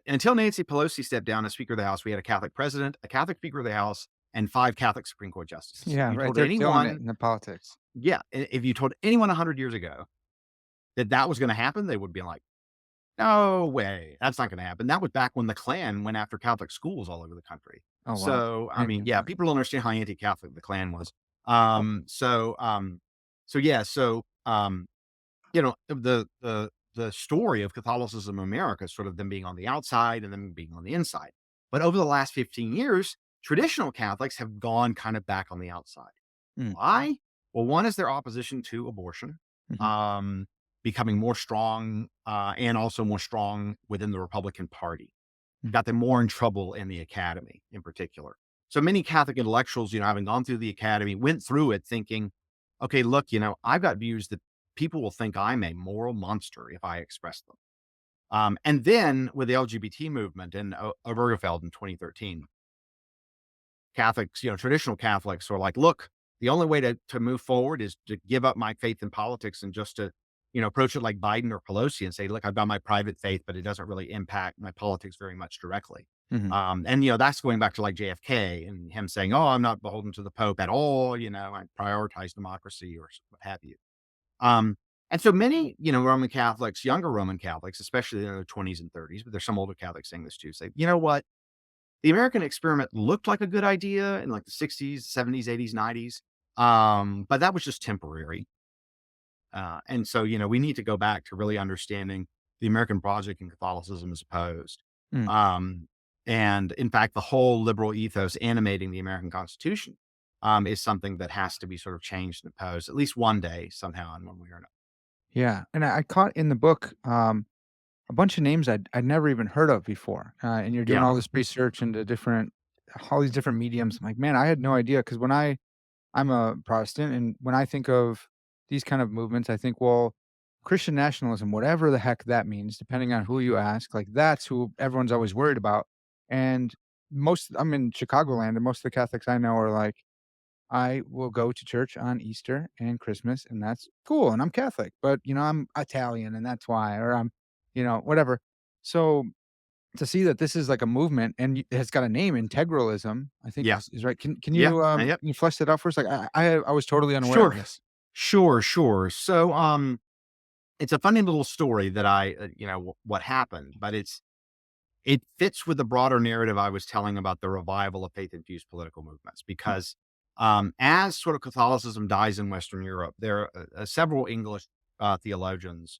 B: until Nancy Pelosi stepped down as Speaker of the House, we had a Catholic president, a Catholic Speaker of the House, and 5 Catholic Supreme Court justices. If
A: Yeah,
B: you
A: right,
B: told
A: they're killing it
B: anyone
A: in the politics.
B: yeah, if you told anyone 100 years ago that that was gonna happen, they would be like, "No way. That's not gonna happen." That was back when the Klan went after Catholic schools all over the country.
A: Oh, wow.
B: So,
A: I
B: I
A: didn't
B: mean,
A: know
B: yeah,
A: that.
B: people don't understand how anti-Catholic the Klan was.
A: Oh,
B: Yeah, the story of Catholicism in America is sort of them being on the outside and them being on the inside. But over the last 15 years, traditional Catholics have gone kind of back on the outside.
A: mm,
B: Why? Well, one is their opposition to abortion,
A: mhm,
B: um, becoming more strong, and also more strong within the Republican Party.
A: mm,
B: Got them more in trouble in the academy in particular. So many Catholic intellectuals, having gone through the academy, went through it thinking, okay, look, I've got views that people will think I'm a moral monster if I express them. And then with the LGBT movement in Obergefell in 2013, Catholics, traditional Catholics were like, look, the only way to move forward is to give up my faith in politics and just to, approach it like Biden or Pelosi and say, look, I've got my private faith, but it doesn't really impact my politics very much directly.
A: mhm,
B: That's going back to like JFK and him saying, oh, I'm not beholden to the Pope at all. I prioritize democracy or what have you. Um, And so many, Roman Catholics, younger Roman Catholics, especially in their 20s and 30s, but there's some older Catholics saying this too, say, you know what? The American experiment looked like a good idea in like the 60s, 70s, 80s, 90s. But that was just temporary. And so, we need to go back to really understanding the American project and Catholicism as opposed.
A: Mm.
B: Um, and in fact, the whole liberal ethos animating the American Constitution is something that has to be sort of changed and opposed at least one day somehow in one way or another.
A: Yeah, and I caught in the book, a bunch of names I'd never even heard of before, and you're doing
B: Yeah.
A: all this research into all these different mediums. I'm like, man, I had no idea because I'm a Protestant, and when I think of these kind of movements, I think, well, Christian nationalism, whatever the heck that means, depending on who you ask, like that's who everyone's always worried about. And I'm in Chicagoland, and most of the Catholics I know are like, I will go to church on Easter and Christmas, and that's cool. And I'm Catholic, but I'm Italian, and that's why, or I'm, whatever. So to see that this is like a movement and it has got a name, integralism, I think
B: Yeah.
A: is right.
B: Yeah. Yep.
A: Can you flesh that out for us? Like I was totally unaware of
B: Sure.
A: this.
B: Sure. So, it's a funny little story that what happened, but it fits with the broader narrative I was telling about the revival of faith-infused political movements
A: Mm,
B: because, as sort of Catholicism dies in Western Europe, there are several English theologians,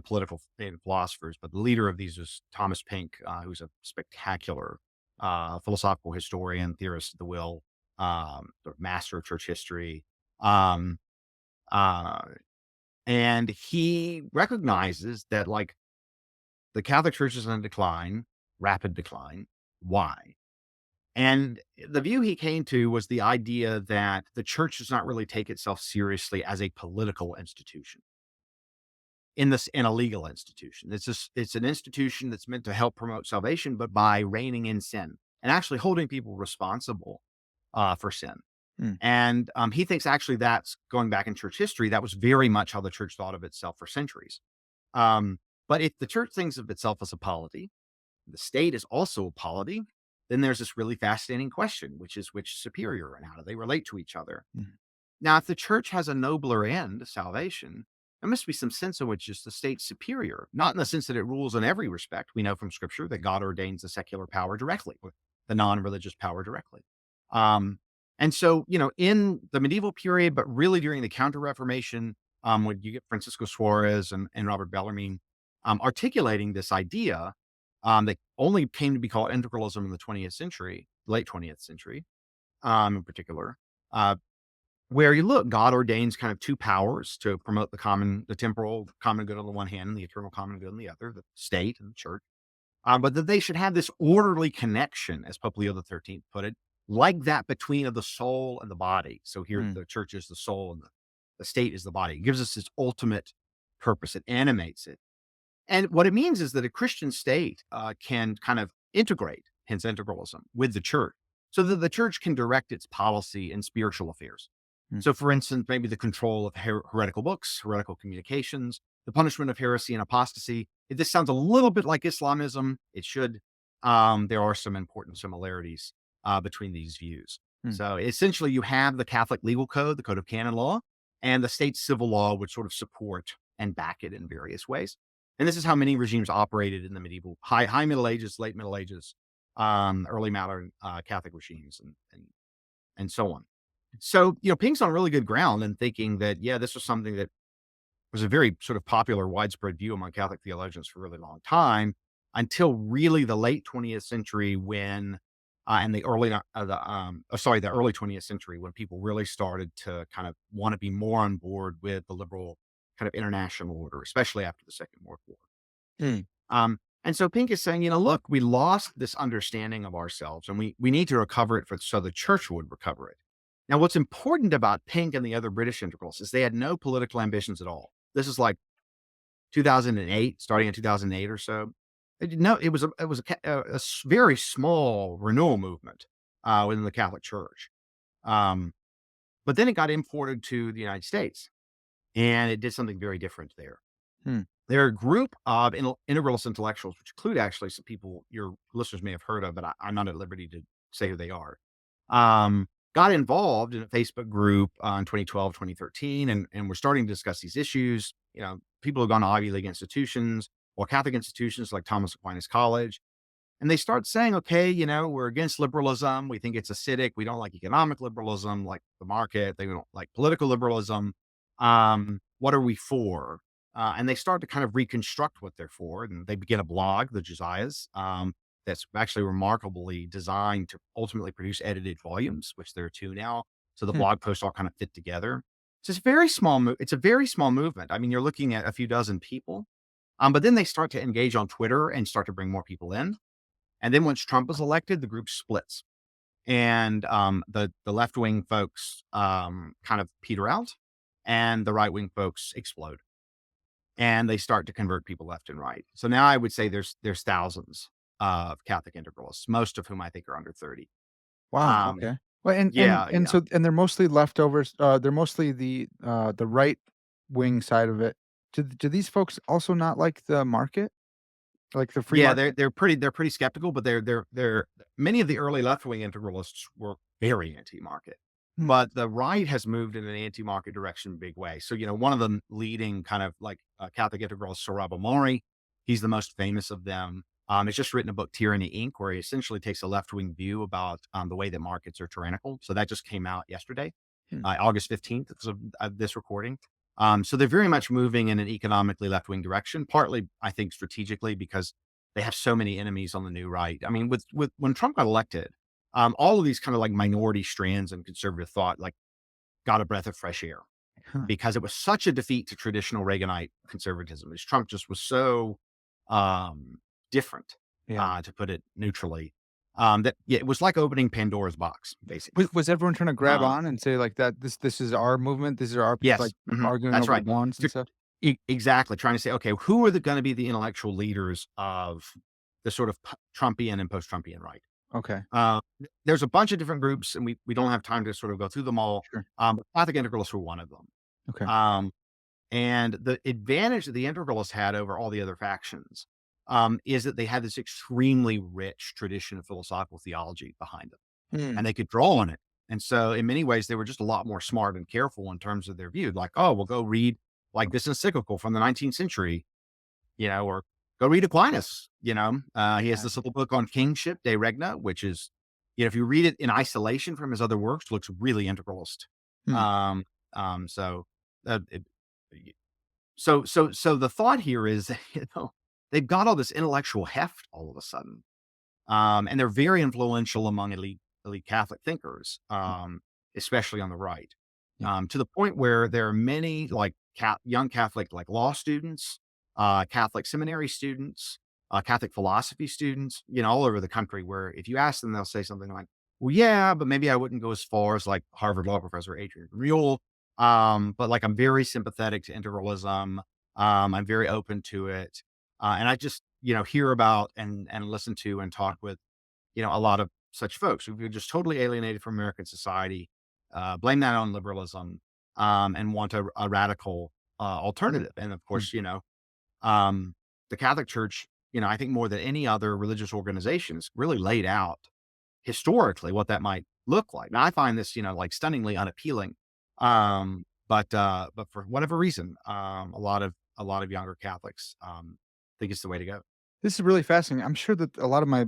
B: political and philosophers, but the leader of these is Thomas Pink, who's a spectacular philosophical historian, theorist of the will, sort of master of church history. Um, uh, and he recognizes that, like, the Catholic Church is in decline, rapid decline. Why? And the view he came to was the idea that the church does not really take itself seriously as a political institution in a legal institution. It's an institution that's meant to help promote salvation, but by reining in sin and actually holding people responsible for sin.
A: mm,
B: And he thinks actually that's going back in church history. That was very much how the church thought of itself for centuries. Um, but if the church thinks of itself as a polity, the state is also a polity, then there's this really fascinating question, which is which is superior and how do they relate to each other?
A: mm,
B: Now, if the church has a nobler end, salvation, there must be some sense in which is the state superior, not in the sense that it rules in every respect. We know from scripture that God ordains the secular power directly, or the non-religious power directly. Um, and so, in the medieval period, but really during the Counter Reformation, when you get Francisco Suarez and Robert Bellarmine articulating this idea that only came to be called integralism in the 20th century, late 20th century, in particular, uh, where you look, God ordains kind of two powers to promote the temporal common good on the one hand and the eternal common good on the other, the state and the church. But that they should have this orderly connection, as Pope Leo XIII put it, like that between of the soul and the body. So here
A: mm,
B: the church is the soul and the state is the body. It gives us this ultimate purpose. It animates it. And what it means is that a Christian state can kind of integrate, hence integralism, with the church so that the church can direct its policy and spiritual affairs.
A: mm,
B: So, for instance, maybe the control of heretical books, heretical communications, the punishment of heresy and apostasy. If this sounds a little bit like Islamism, it should. There are some important similarities between these views.
A: mm,
B: So, essentially, you have the Catholic legal code, the Code of Canon Law, and the state civil law would sort of support and back it in various ways. And this is how many regimes operated in the medieval, high Middle Ages, late Middle Ages, early modern Catholic regimes, and so on. So, Pink's on really good ground in thinking that, yeah, this was something that was a very sort of popular, widespread view among Catholic theologians for a really long time until really the late 20th century when, and the early 20th century when people really started to kind of want to be more on board with the liberal kind of international order, especially after the Second World War.
A: mm,
B: And so Pink is saying, look, we lost this understanding of ourselves and we need to recover it so the church would recover it. Now, what's important about Pink and the other British integrals is they had no political ambitions at all. This is like 2008, starting in 2008 or so. They did no, it was a very small renewal movement within the Catholic Church. Um, but then it got imported to the United States and it did something very different there.
A: mm,
B: They're a group of integralist intellectuals, which include actually some people your listeners may have heard of, but I'm not at liberty to say who they are. Got involved in a Facebook group in 2012, 2013, and we're starting to discuss these issues. people who've gone to Ivy League institutions or Catholic institutions like Thomas Aquinas College, and they start saying, okay, we're against liberalism. We think it's acidic. We don't like economic liberalism, like the market. They don't like political liberalism. What are we for? And they start to kind of reconstruct what they're for. And they begin a blog, the Josiahs, that's actually remarkably designed to ultimately produce edited volumes, which there are two now. So the
A: Hmm.
B: blog posts all kind of fit together. So it's a very small it's a very small movement. I mean, you're looking at a few dozen people. But then they start to engage on Twitter and start to bring more people in. And then once Trump is elected, the group splits, and the left wing folks kind of peter out, and the right wing folks explode, and they start to convert people left and right. So now I would say there's thousands of Catholic integralists, most of whom I think are under 30.
A: Wow,
B: Um,
A: okay. Well,
B: yeah, yeah,
A: they're mostly leftovers, they're mostly the right wing side of it. Do these folks also not like the market? Like the free
B: yeah.
A: market?
B: They're pretty skeptical, but they're many of the early left wing integralists were very anti market.
A: Hmm,
B: But the right has moved in an anti-market direction in a big way. So, one of the leading kind of like Catholic integralists, Sorabo Mori, he's the most famous of them. He's just written a book, Tyranny Inc., where he essentially takes a left-wing view about the way that markets are tyrannical. So that just came out yesterday,
A: hmm,
B: August 15th of this recording. So they're very much moving in an economically left-wing direction, partly, I think, strategically because they have so many enemies on the new right. I mean, with when Trump got elected, all of these kind of like minority strands in conservative thought, like got a breath of fresh air
A: huh,
B: because it was such a defeat to traditional Reaganite conservatism. As Trump just was so different,
A: yeah.
B: to put it neutrally. That yeah, it was like opening Pandora's box, basically.
A: Was everyone trying to grab
B: Uh,
A: on and say like that, "This is our movement, these are our people," like,
B: yes,
A: arguing
B: that's
A: over
B: right.
A: lawns and
B: Tr-
A: stuff?
B: Exactly, trying to say, okay, who are going to be the intellectual leaders of the sort of Trumpian and post-Trumpian right?
A: Okay,
B: Uh, there's a bunch of different groups, and we don't have time to sort of go through them all.
A: sure.
B: But Catholic integralists were one of them.
A: Okay.
B: Um, and the advantage that the integralists had over all the other factions is that they had this extremely rich tradition of philosophical theology behind them,
A: Hmm,
B: and they could draw on it. And so, in many ways, they were just a lot more smart and careful in terms of their view. Like, oh, we'll go read like this encyclical from the 19th century, or go read Aquinas. He has
A: yeah.
B: this little book on kingship, De Regna, which is, if you read it in isolation from his other works, looks really integralist.
A: Hmm,
B: Um, so, uh, it, so the thought here is, they've got all this intellectual heft all of a sudden, and they're very influential among elite Catholic thinkers, especially on the right,
A: yeah.
B: to the point where there are many like young Catholic like law students, Catholic seminary students, Catholic philosophy students, all over the country. Where if you ask them, they'll say something like, "Well, yeah, but maybe I wouldn't go as far as like Harvard law professor Adrian Real, but like I'm very sympathetic to integralism. I'm very open to it, and I just hear about and listen to and talk with a lot of such folks who are just totally alienated from American society, blame that on liberalism, and want a radical alternative. And of
A: Hmm.
B: course, um, the Catholic Church, I think more than any other religious organization, has really laid out historically what that might look like. Now, I find this, like stunningly unappealing, but for whatever reason, a lot of younger Catholics think it's the way to go.
A: This is really fascinating. I'm sure that a lot of my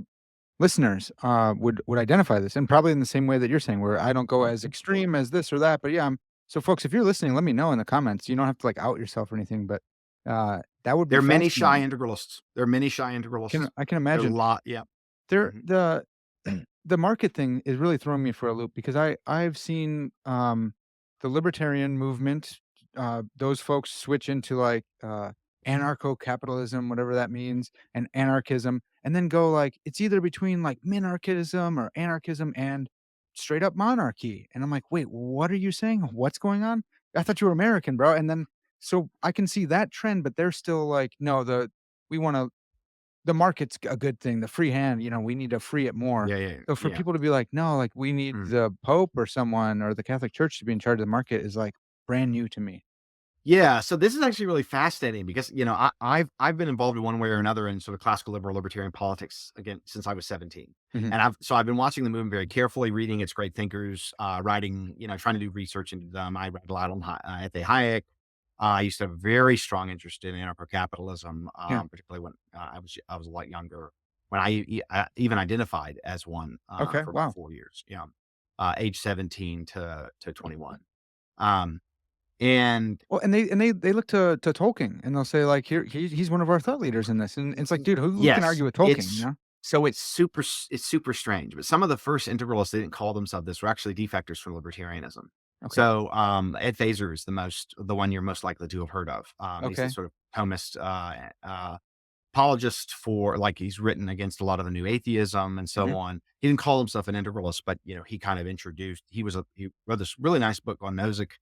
A: listeners, would identify this, and probably in the same way that you're saying, where I don't go as extreme as this or that, but yeah, so folks, if you're listening, let me know in the comments. You don't have to, like, out yourself or anything, but, that would be
B: There are many shy
A: fascinating.
B: integralists. There are many shy integralists.
A: I can
B: There are a
A: imagine.
B: lot, yeah.
A: There
B: Mhm.
A: the market thing is really throwing me for a loop because I've seen, the libertarian movement, those folks switch into, like, anarcho-capitalism, whatever that means, and anarchism, and then go, like, it's either between, like, minarchism or anarchism and straight up monarchy, and I'm like, "Wait, what are you saying? What's going on? I thought you were American, bro," and then so I can see that trend, but they're still like, "No, we wanna the market's a good thing, the free hand, we need to free it more."
B: Yeah, yeah,
A: So for
B: yeah.
A: people to be like, "No, like, we need
B: Mm.
A: the Pope or someone or the Catholic Church to be in charge of the market," is, like, brand new to me.
B: Yeah, so this is actually really fascinating because, I've been involved in one way or another in sort of classical liberal libertarian politics again since I was 17.
A: Mhm.
B: And I've been watching the movement very carefully, reading its great thinkers, writing, trying to do research into them. I read a lot on Hayek. I used to have a very strong interest in anarcho-capitalism,
A: Yeah.
B: particularly when I was a lot younger, when I even identified as one,
A: Okay,
B: for about
A: wow.
B: 4 years, age 17 to 21. Um, and
A: Well, and they look to Tolkien, and they'll say, like, "Here, he's one of our thought leaders in this," and it's like, dude, who can
B: yes,
A: argue with Tolkien, you
B: it's
A: know?
B: so it's super strange, but some of the first integralists, they didn't call themselves this, were actually defectors from libertarianism.
A: Okay,
B: So, Ed Feser is the one you're most likely to have heard of. He's the
A: okay,
B: sort of Thomist, apologist for, like, he's written against a lot of the new atheism and so
A: mhm,
B: on. He didn't call himself an integralist, but, he kind of introduced he wrote this really nice book on Nozick,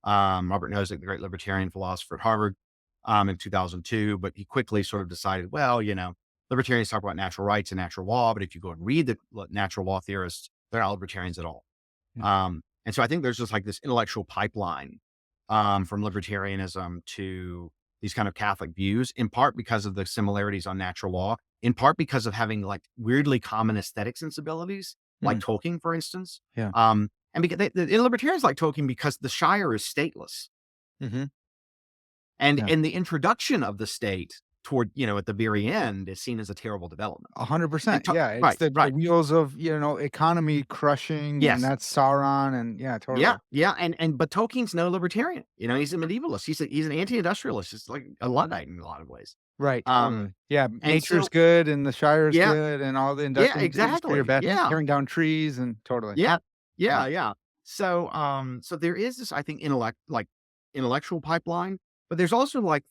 B: Robert Nozick, the great libertarian philosopher at Harvard, in 2002, but he quickly sort of decided, well, libertarians talk about natural rights and natural law, but if you go and read the natural law theorists, they're not libertarians at all.
A: yeah,
B: And so I think there's just like this intellectual pipeline, from libertarianism to these kind of Catholic views, in part because of the similarities on natural law, in part because of having like weirdly common aesthetic sensibilities, like
A: mm,
B: Tolkien, for instance.
A: yeah,
B: And because the libertarians like Tolkien because the Shire is stateless,
A: mhm,
B: and
A: yeah,
B: the introduction of the state toward at the very end is seen as a terrible development. And
A: 100%, yeah, it's
B: right,
A: the
B: right,
A: wheels of, economy crushing, and
B: yes.
A: that's Sauron, and yeah,
B: Yeah,
A: totally.
B: yeah, and but Tolkien's no libertarian, he's a medievalist, he's an anti-industrialist, it's like a Luddite in a lot of ways.
A: Right,
B: Um,
A: totally. Yeah,
B: and
A: nature's
B: so
A: good, and the Shire is
B: yeah,
A: good, and all the
B: yeah,
A: industry are
B: exactly,
A: bad,
B: yeah,
A: tearing down trees, and totally.
B: yeah,
A: Yeah,
B: yeah, yeah. So, so there is this, I think, intellectual pipeline, but there's also like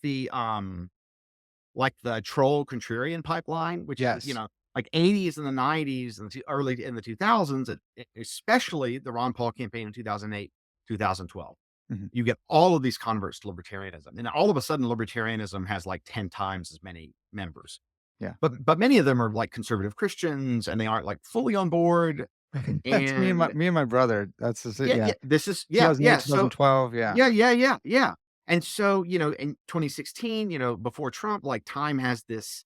B: the troll contrarian pipeline, which is,
A: yes,
B: like 80s and the 90s and the early in the 2000s, especially the Ron Paul campaign in 2008, 2012.
A: mhm,
B: You get all of these converts to libertarianism. And all of a sudden, libertarianism has like 10 times as many members.
A: yeah.
B: But many of them are like conservative Christians and they aren't like fully on board.
A: That's
B: And
A: me and my brother, that's just it,
B: yeah,
A: yeah.
B: yeah, this is yeah,
A: 2008,
B: yeah. So
A: 2012, yeah.
B: yeah, yeah, yeah, yeah. And so, in 2016, before Trump, like Time has this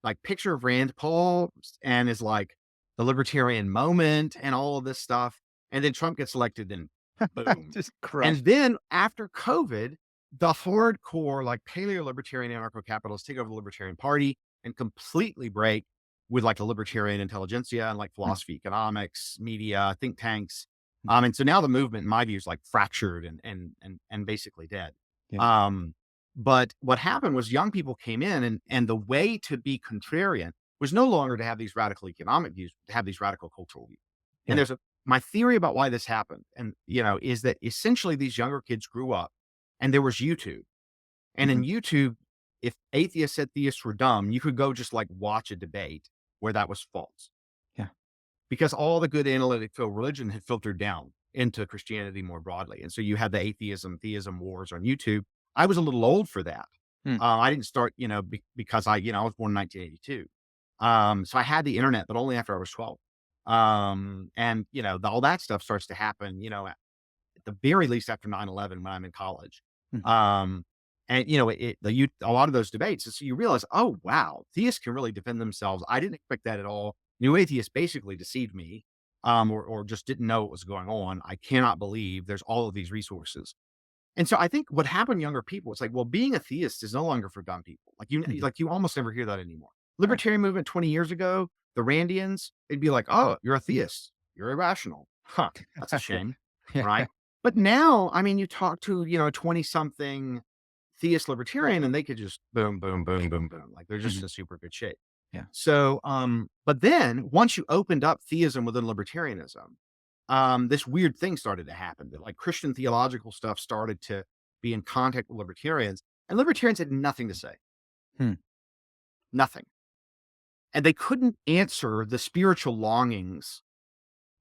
B: like picture of Rand Paul and is like the libertarian moment and all of this stuff. And then Trump gets elected and boom.
A: Just
B: And
A: crushed.
B: then after COVID, the hardcore, like paleo libertarian anarcho capitalists take over the Libertarian Party and completely break with like the libertarian intelligentsia and like
A: Mm,
B: philosophy, economics, media, think tanks.
A: mm,
B: And so now the movement, in my view, is like fractured and basically dead.
A: yeah,
B: Um, but what happened was young people came in, and the way to be contrarian was no longer to have these radical economic views, to have these radical cultural views. And
A: yeah,
B: my theory about why this happened, and is that essentially these younger kids grew up, and there was YouTube, and
A: mhm,
B: in YouTube, if atheists said theists were dumb, you could go just like watch a debate where that was false
A: yeah,
B: because all the good analytical religion had filtered down into Christianity more broadly. And so you had the theism wars on YouTube. I was a little old for that.
A: mm,
B: I didn't start, because I was born in 1982. So I had the internet, but only after I was 12. And all that stuff starts to happen, at the very least after 9/11 when I'm in college.
A: mhm,
B: Um, and a lot of those debates, and so you realize, oh wow, theists can really defend themselves. I didn't expect that at all. New atheists basically deceived me, or just didn't know what was going on. I cannot believe there's all of these resources. And so I think what happened to younger people, it's like, well, being a theist is no longer for dumb people.
A: mhm,
B: Like you almost never hear that anymore.
A: right.
B: Libertarian movement 20 years ago, the Randians, they'd be like, oh, you're a theist. You're irrational. Huh. That's a shame.
A: Yeah,
B: Right. But now, I mean, you talk to, a 20 something theist libertarian and they could just boom, boom, boom, boom, boom. Like they're just
A: mhm,
B: in super good shape.
A: yeah,
B: So, but then once you opened up theism within libertarianism, this weird thing started to happen that like Christian theological stuff started to be in contact with libertarians, and libertarians had nothing to say,
A: hmm,
B: nothing. And they couldn't answer the spiritual longings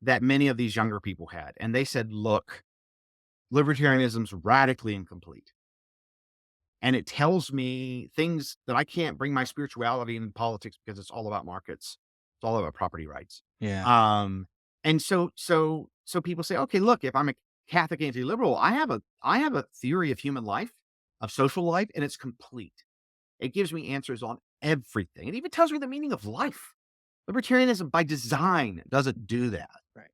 B: that many of these younger people had. And they said, look, libertarianism's radically incomplete. And it tells me things that I can't bring my spirituality into politics because it's all about markets. It's all about property rights.
A: yeah,
B: Um, and so people say, okay, look, if I'm a Catholic anti-liberal, I have a theory of human life, of social life, and it's complete. It gives me answers on everything. It even tells me the meaning of life. Libertarianism by design doesn't do that.
A: right.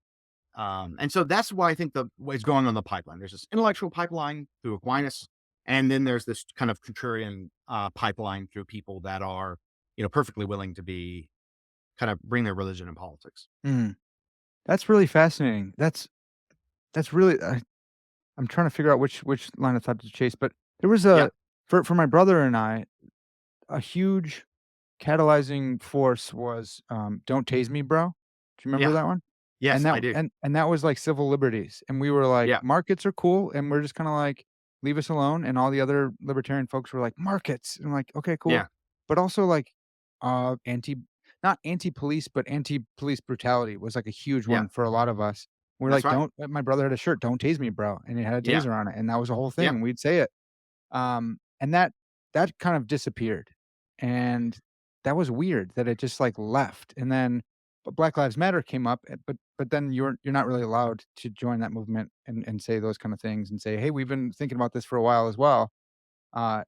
B: And so that's why I think the what's going on in the pipeline. There's this intellectual pipeline through Aquinas. And then there's this kind of contrarian pipeline through people that are, perfectly willing to be kind of bring their religion in politics.
A: Mm. That's really fascinating. That's really I'm trying to figure out which line of thought to chase, but there was
B: Yeah,
A: a for my brother and I, a huge catalyzing force was, "Don't tase me, bro." Do you remember
B: yeah,
A: that one?
B: yes,
A: And that
B: I do.
A: and that was like civil liberties, and we were like,
B: Yeah,
A: "Markets are cool," and we're just kinda like, "Leave us alone," and all the other libertarian folks were like, "Markets," and I'm like, "Okay, cool."
B: yeah,
A: But also like, anti not anti-police, but anti-police brutality was like a huge
B: yeah,
A: one for a lot of us. We're
B: that's
A: like,
B: right.
A: "Don't" my brother had a shirt, "Don't tase me, bro," and it had a
B: Yeah,
A: taser on it, and that was a whole thing,
B: yeah.
A: and we'd say it. And that kind of disappeared, and that was weird that it just, like, left, and then but Black Lives Matter came up, but then you're not really allowed to join that movement and say those kind of things and say, "Hey, we've been thinking about this for a while as well,"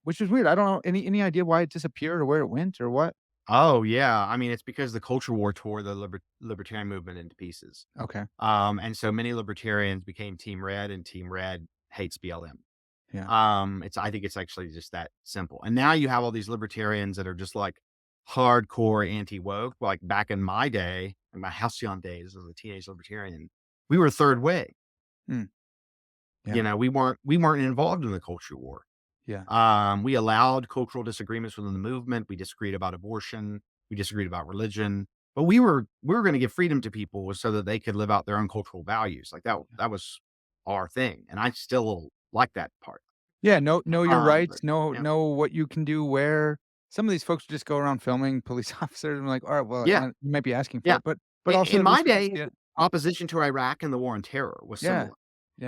A: which is weird. I don't know any idea why it disappeared or where it went or what?
B: Oh, yeah. I mean, it's because the culture war tore the libertarian movement into pieces.
A: Okay.
B: And so many libertarians became Team Red, and Team Red hates BLM.
A: Yeah.
B: I think it's actually just that simple. And now you have all these libertarians that are just like hardcore anti woke. Like back in my day, in my halcyon days as a teenage libertarian, we were third way.
A: Mm. Yeah.
B: We weren't involved in the culture war.
A: Yeah.
B: We allowed cultural disagreements within the movement. We disagreed about abortion. We disagreed about religion, but we were going to give freedom to people so that they could live out their own cultural values. Like that was our thing, and I still like that part.
A: Yeah, know your
B: But
A: rights,
B: yeah,
A: know what you can do where. Some of these folks just go around filming police officers. I'm like, "Alright, well,
B: yeah,
A: you might be asking for
B: yeah.
A: it," but
B: In
A: also
B: my
A: this
B: day,
A: yeah,
B: opposition to Iraq and the war on terror was
A: yeah,
B: similar,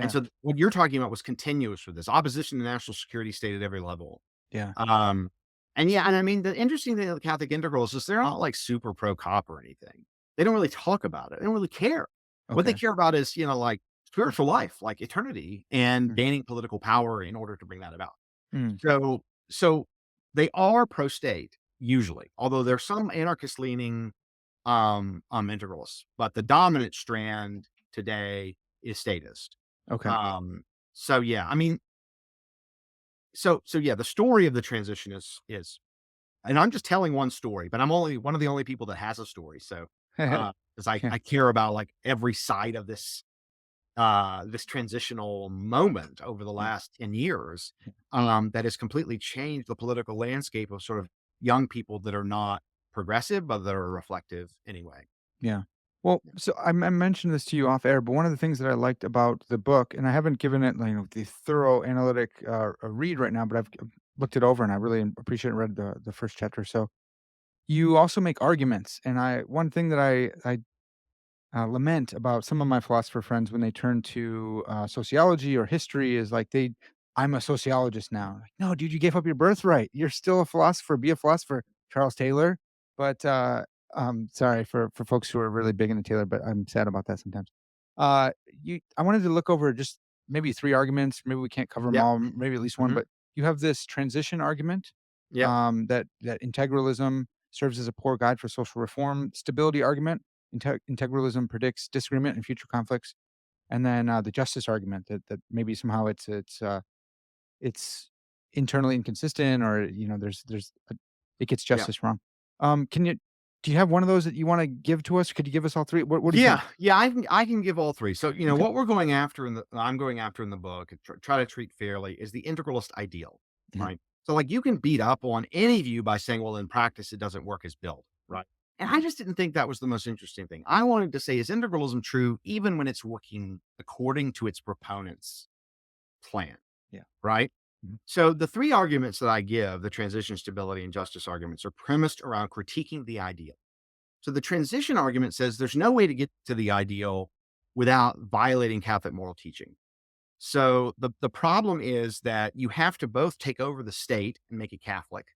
B: and
A: yeah,
B: so what you're talking about was continuous with this opposition to national security state at every level.
A: yeah,
B: Um, and yeah, and I mean, the interesting thing with the Catholic integrals is they're not like super pro cop or anything. They don't really talk about it. They don't really care. What they
A: okay.
B: care about is, like spiritual life, like eternity and
A: Mm,
B: gaining political power in order to bring that about.
A: mm,
B: So they are pro state usually, although there's some anarchist leaning integralists, but the dominant strand today is statist.
A: okay.
B: Um, so yeah, I mean, so yeah, the story of the transition is and I'm just telling one story, but I'm only one of the only people that has a story. So, because
A: Yeah,
B: I care about like every side of this transitional moment over the
A: yeah,
B: last 10 years, that has completely changed the political landscape of sort of young people that are not progressive, but that are reflective anyway.
A: yeah. Well, so I mentioned this to you off air, but one of the things that I liked about the book, and I haven't given it, like, the thorough analytic, read right now, but I've looked it over and I really appreciate and read the first chapter. So, you also make arguments, and I one thing that I lament about some of my philosopher friends when they turn to sociology or history is like I'm a sociologist now. Like, no, dude, you gave up your birthright. You're still a philosopher. Be a philosopher, Charles Taylor. But sorry for folks who are really big into Taylor, but I'm sad about that sometimes. I wanted to look over just maybe three arguments. Maybe we can't cover them
B: Yeah.
A: all. Maybe at least one.
B: Hmm.
A: But you have this transition argument
B: Yeah.
A: that integralism serves as a poor guide for social reform. Stability argument integralism predicts disagreement and future conflicts, and then the justice argument that maybe somehow it's internally inconsistent, or it gets
B: Yeah.
A: justice wrong. Can you do you have one of those that you want to give to us? Could you give us all three? What do you
B: Yeah,
A: think?
B: yeah, I can give all 3. So,
A: Okay.
B: what we're going after I'm going after in the book and try to treat fairly is the integralist ideal,
A: Yeah.
B: right? So, like, you can beat up on any view by saying, "Well, in practice, it doesn't work as built," right? And I just didn't think that was the most interesting thing. I wanted to say, is integralism true even when it's working according to its proponent's plan,
A: Yeah.
B: right?
A: Mhm.
B: So, the 3 arguments that I give, the transition, stability, and justice arguments, are premised around critiquing the ideal. So the transition argument says there's no way to get to the ideal without violating Catholic moral teaching. So the problem is that you have to both take over the state and make it Catholic.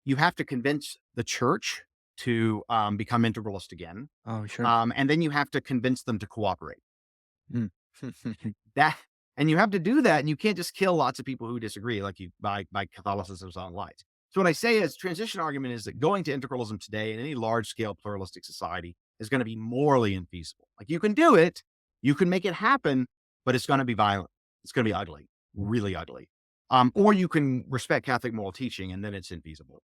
B: You have to convince the church to become integralist again,
A: Oh, sure.
B: and then you have to convince them to cooperate.
A: Mm.
B: That and you have to do that, and you can't just kill lots of people who disagree, like you by Catholicism's own light. So what I say is transition argument is that going to integralism today in any large scale pluralistic society is going to be morally infeasible. Like you can do it, you can make it happen, but it's going to be violent. It's going to be ugly, really ugly. or you can respect Catholic moral teaching, and then it's infeasible.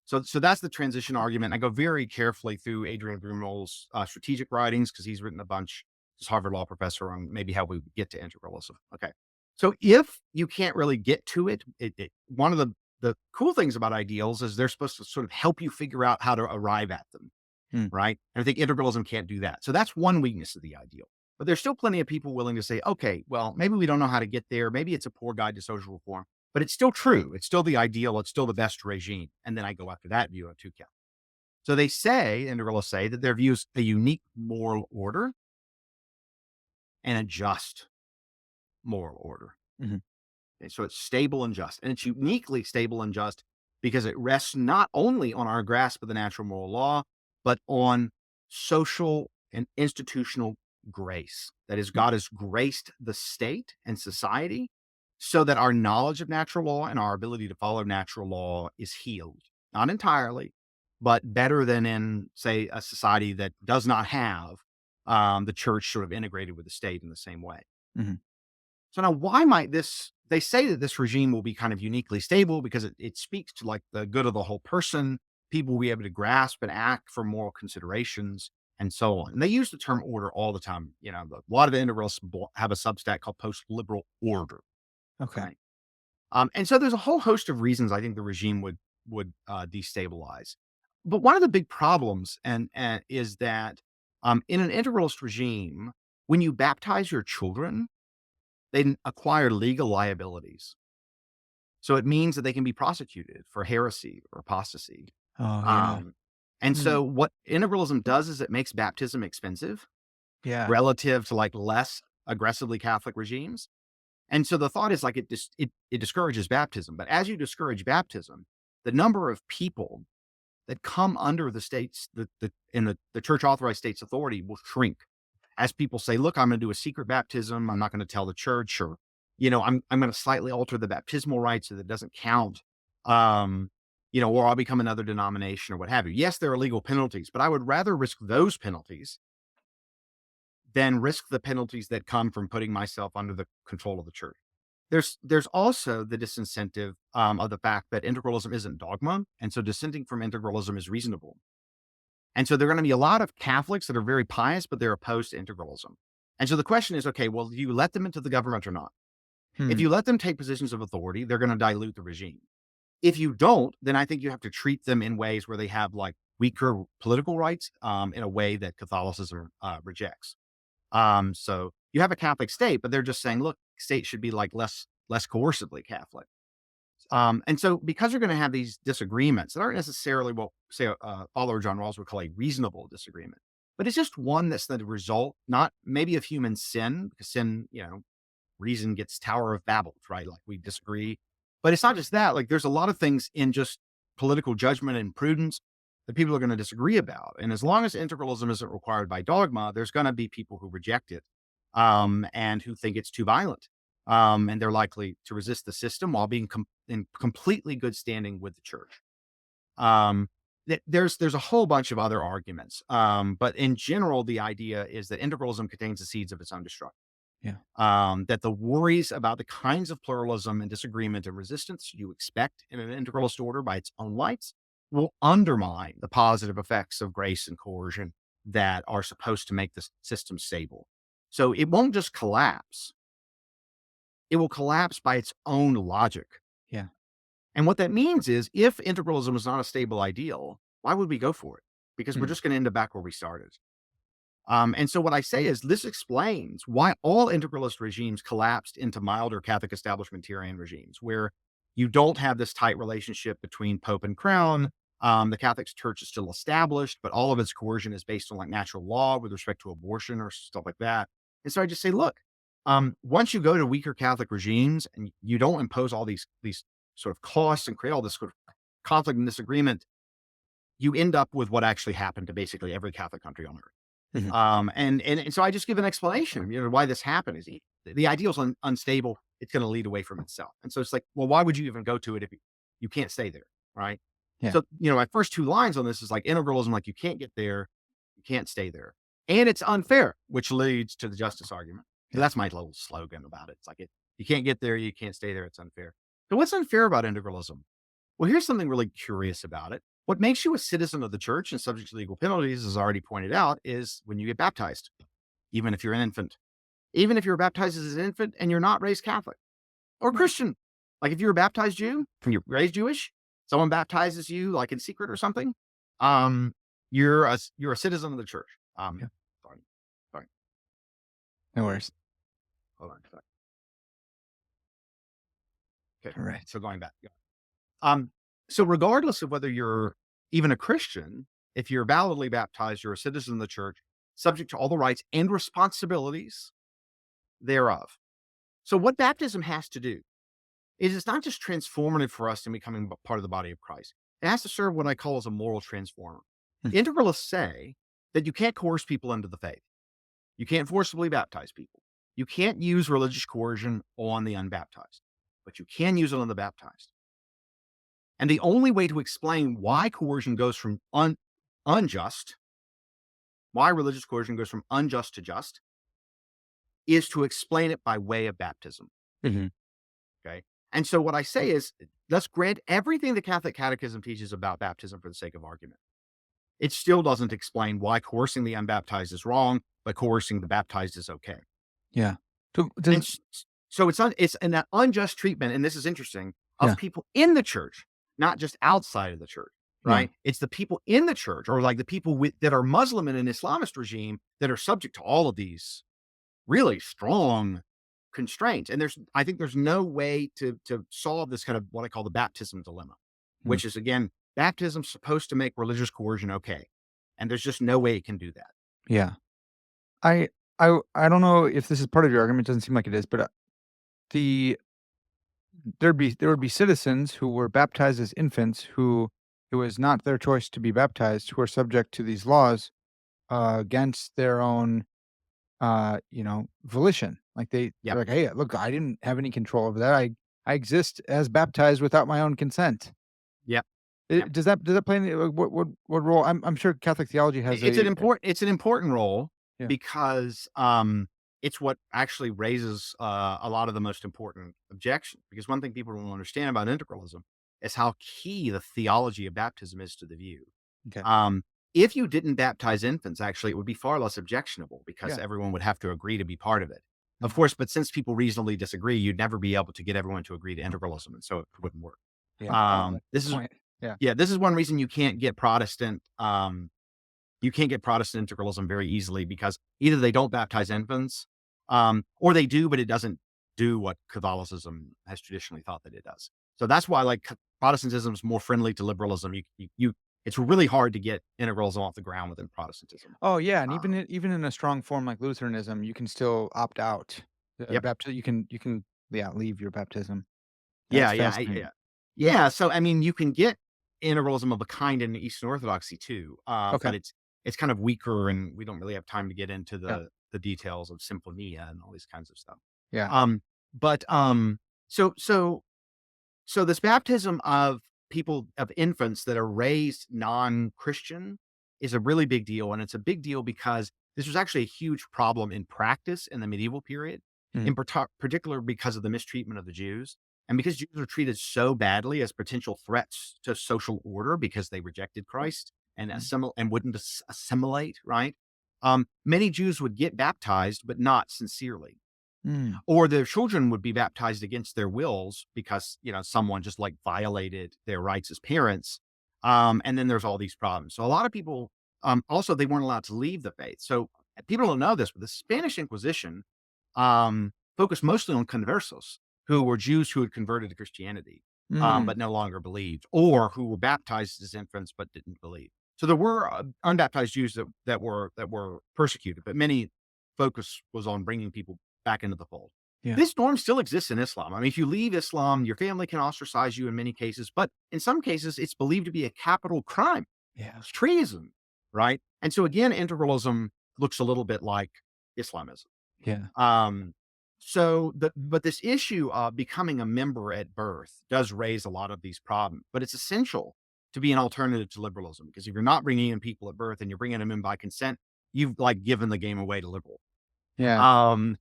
B: So that's the transition argument. I go very carefully through Adrian Brumell's strategic writings because he's written a bunch. He's a Harvard law professor on maybe how we get to integralism. Okay, so if you can't really get to one of the cool things about ideals is they're supposed to sort of help you figure out how to arrive at them,
A: Mm,
B: right? And I think integralism can't do that. So that's one weakness of the ideal. But there's still plenty of people willing to say, okay, well, maybe we don't know how to get there. Maybe it's a poor guide to social reform, but it's still true. It's still the ideal. It's still the best regime. And then I go after that view on two counts. So they say, integralists say, that their view is a unique moral order and a just moral order.
A: mhm,
B: Okay, so it's stable and just. And it's uniquely stable and just because it rests not only on our grasp of the natural moral law, but on social and institutional grace. That is,
A: mm,
B: God has graced the state and society so that our knowledge of natural law and our ability to follow natural law is healed. Not entirely, but better than in, say, a society that does not have the church sort of integrated with the state in the same way.
A: mhm.
B: So now why might this they say that this regime will be kind of uniquely stable because it speaks to like the good of the whole person. People will be able to grasp and act for moral considerations and so on. And they use the term order all the time. A lot of the integralists have a substack called post-liberal order.
A: Okay.
B: Right. And so there's a whole host of reasons I think the regime would destabilize. But one of the big problems and is that in an integralist regime, when you baptize your children, they acquire legal liabilities. So it means that they can be prosecuted for heresy or apostasy.
A: Oh, yeah.
B: Um, and
A: Mm,
B: so what integralism does is it makes baptism expensive
A: yeah.
B: relative to like less aggressively Catholic regimes. And so the thought is like it discourages baptism. But as you discourage baptism, the number of people that come under the states the church authorized state's authority will shrink as people say, look, I'm going to do a secret baptism. I'm not going to tell the church, or, I'm going to slightly alter the baptismal rite so that it doesn't count. Um, or I'll become another denomination or what have you. Yes, there are legal penalties, but I would rather risk those penalties than risk the penalties that come from putting myself under the control of the church. There's also the disincentive of the fact that integralism isn't dogma, and so dissenting from integralism is reasonable. And so there are going to be a lot of Catholics that are very pious, but they're opposed to integralism. And so the question is, okay, well, do you let them into the government or not? If
A: Hmm.
B: you let them take positions of authority, they're going to dilute the regime. If you don't, then I think you have to treat them in ways where they have like weaker political rights in a way that Catholicism rejects. So you have a Catholic state, but they're just saying, look, state should be like less coercively Catholic. And so because you're going to have these disagreements that aren't necessarily what, say, follower John Rawls would call a reasonable disagreement, but it's just one that's the result, not maybe of human sin, because sin, reason gets Tower of Babel, right? Like we disagree. But it's not just that. Like there's a lot of things in just political judgment and prudence that people are going to disagree about. And as long as integralism isn't required by dogma, there's going to be people who reject it and who think it's too violent. And they're likely to resist the system while being in completely good standing with the church. Um, there's a whole bunch of other arguments, but in general, the idea is that integralism contains the seeds of its own destruction.
A: Yeah.
B: That the worries about the kinds of pluralism and disagreement and resistance you expect in an integralist order by its own lights will undermine the positive effects of grace and coercion that are supposed to make the system stable. So it won't just collapse, it will collapse by its own logic.
A: Yeah.
B: And what that means is if integralism is not a stable ideal, why would we go for it? Because we're
A: Mm,
B: just going to end up back where we started. And so what I say is this explains why all integralist regimes collapsed into milder Catholic establishmentarian regimes, where you don't have this tight relationship between Pope and Crown. The Catholic Church is still established, but all of its coercion is based on like natural law with respect to abortion or stuff like that. And so I just say, look, once you go to weaker Catholic regimes and you don't impose all these sort of costs and create all this sort of conflict and disagreement, you end up with what actually happened to basically every Catholic country on earth.
A: mhm.
B: And so I just give an explanation, why this happened is the ideal is unstable. It's going to lead away from itself. And so it's like, well, why would you even go to it if you can't stay there? Right.
A: Yeah.
B: So, my first two lines on this is like integralism, like you can't get there, you can't stay there. And it's unfair, which leads to the justice argument. So
A: Yeah.
B: that's my little slogan about it. It's like you can't get there, you can't stay there. It's unfair. So what's unfair about integralism? Well, here's something really curious about it. What makes you a citizen of the church and subject to legal penalties, as already pointed out, is when you get baptized, even if you're an infant. Even if you're baptized as an infant and you're not raised Catholic or
A: Right.
B: Christian. Like if you're a baptized Jew and you're raised Jewish, someone baptizes you like in secret or something, um, you're a citizen of the church.
A: Yeah.
B: Sorry, sorry,
A: No worries.
B: hold on. Sorry. Okay,
A: All right.
B: so going back. Yeah. Um, so regardless of whether you're even a Christian, if you're validly baptized, you're a citizen of the church, subject to all the rights and responsibilities thereof. So what baptism has to do is it's not just transformative for us in becoming part of the body of Christ. It has to serve what I call as a moral transformer.
A: Mm.
B: Integralists say that you can't coerce people into the faith. You can't forcibly baptize people. You can't use religious coercion on the unbaptized, but you can use it on the baptized. And the only way to explain why coercion goes from unjust, why religious coercion goes from unjust to just, is to explain it by way of baptism.
A: Mhm.
B: Okay. And so what I say is, let's grant everything the Catholic Catechism teaches about baptism for the sake of argument. It still doesn't explain why coercing the unbaptized is wrong, but coercing the baptized is okay.
A: Yeah. So
B: And
A: does
B: so it's an unjust treatment, and this is interesting, of
A: yeah,
B: people in the church, not just outside of the church,
A: yeah.
B: right? It's the people in the church, or like the people that are Muslim in an Islamist regime that are subject to all of these really strong constraints. And I think there's no way to solve this kind of what I call the baptism dilemma,
A: Mm.
B: which is again, baptism's supposed to make religious coercion okay. And there's just no way it can do that.
A: Yeah. I don't know if this is part of your argument, it doesn't seem like it is, but, the there would be citizens who were baptized as infants who it was not their choice to be baptized, who are subject to these laws, against their own, volition. Like, they're
B: Yep.
A: like, "Hey, look, I didn't have any control over that. I exist as baptized without my own consent."
B: Yep. Yep.
A: Does that play any what role? I'm sure Catholic theology has
B: It's an important role
A: yeah,
B: because it's what actually raises a lot of the most important objections. Because one thing people don't understand about integralism is how key the theology of baptism is to the view.
A: okay,
B: Um, if you didn't baptize infants, actually, it would be far less objectionable because
A: yeah,
B: everyone would have to agree to be part of it. Of
A: mhm,
B: course, but since people reasonably disagree, you'd never be able to get everyone to agree to integralism, and so it wouldn't work.
A: yeah. Oh, that's a
B: This
A: good
B: is
A: point. Yeah,
B: Yeah, this is one reason you can't get Protestant integralism very easily because either they don't baptize infants, or they do, but it doesn't do what Catholicism has traditionally thought that it does. So that's why, like, Protestantism is more friendly to liberalism. It's really hard to get integralism off the ground within Protestantism.
A: oh, yeah, and
B: Um,
A: even in a strong form like Lutheranism, you can still opt out.
B: yep.
A: You can, yeah, leave your baptism.
B: Yeah,
A: That's
B: yeah,
A: fascinating.
B: yeah. So I mean, you can get integralism of a kind in Eastern Orthodoxy too,
A: Okay,
B: but it's kind of weaker, and we don't really have time to get into
A: yeah,
B: the details of symphonia and all these kinds of stuff.
A: yeah,
B: But so so so this baptism of people of infants that are raised non-Christian is a really big deal, and it's a big deal because this was actually a huge problem in practice in the medieval period,
A: mhm,
B: in particular because of the mistreatment of the Jews, and because Jews were treated so badly as potential threats to social order because they rejected Christ and
A: mm,
B: wouldn't assimilate, right? Many Jews would get baptized, but not sincerely,
A: mm,
B: or their children would be baptized against their wills because someone just like violated their rights as parents. And then there's all these problems. So a lot of people, also, they weren't allowed to leave the faith. So people don't know this, but the Spanish Inquisition focused mostly on conversos, who were Jews who had converted to Christianity,
A: mm,
B: but no longer believed, or who were baptized as infants but didn't believe. So there were unbaptized Jews that were persecuted, but many focus was on bringing people back into the fold.
A: yeah,
B: This norm still exists in Islam. I mean, if you leave Islam, your family can ostracize you in many cases, but in some cases, it's believed to be a capital crime.
A: yeah,
B: It's treason, right? And so again, integralism looks a little bit like Islamism.
A: yeah,
B: Um, but this issue of becoming a member at birth does raise a lot of these problems, but it's essential to be an alternative to liberalism because if you're not bringing in people at birth and you're bringing them in by consent, you've like given the game away to liberal.
A: yeah,
B: Um,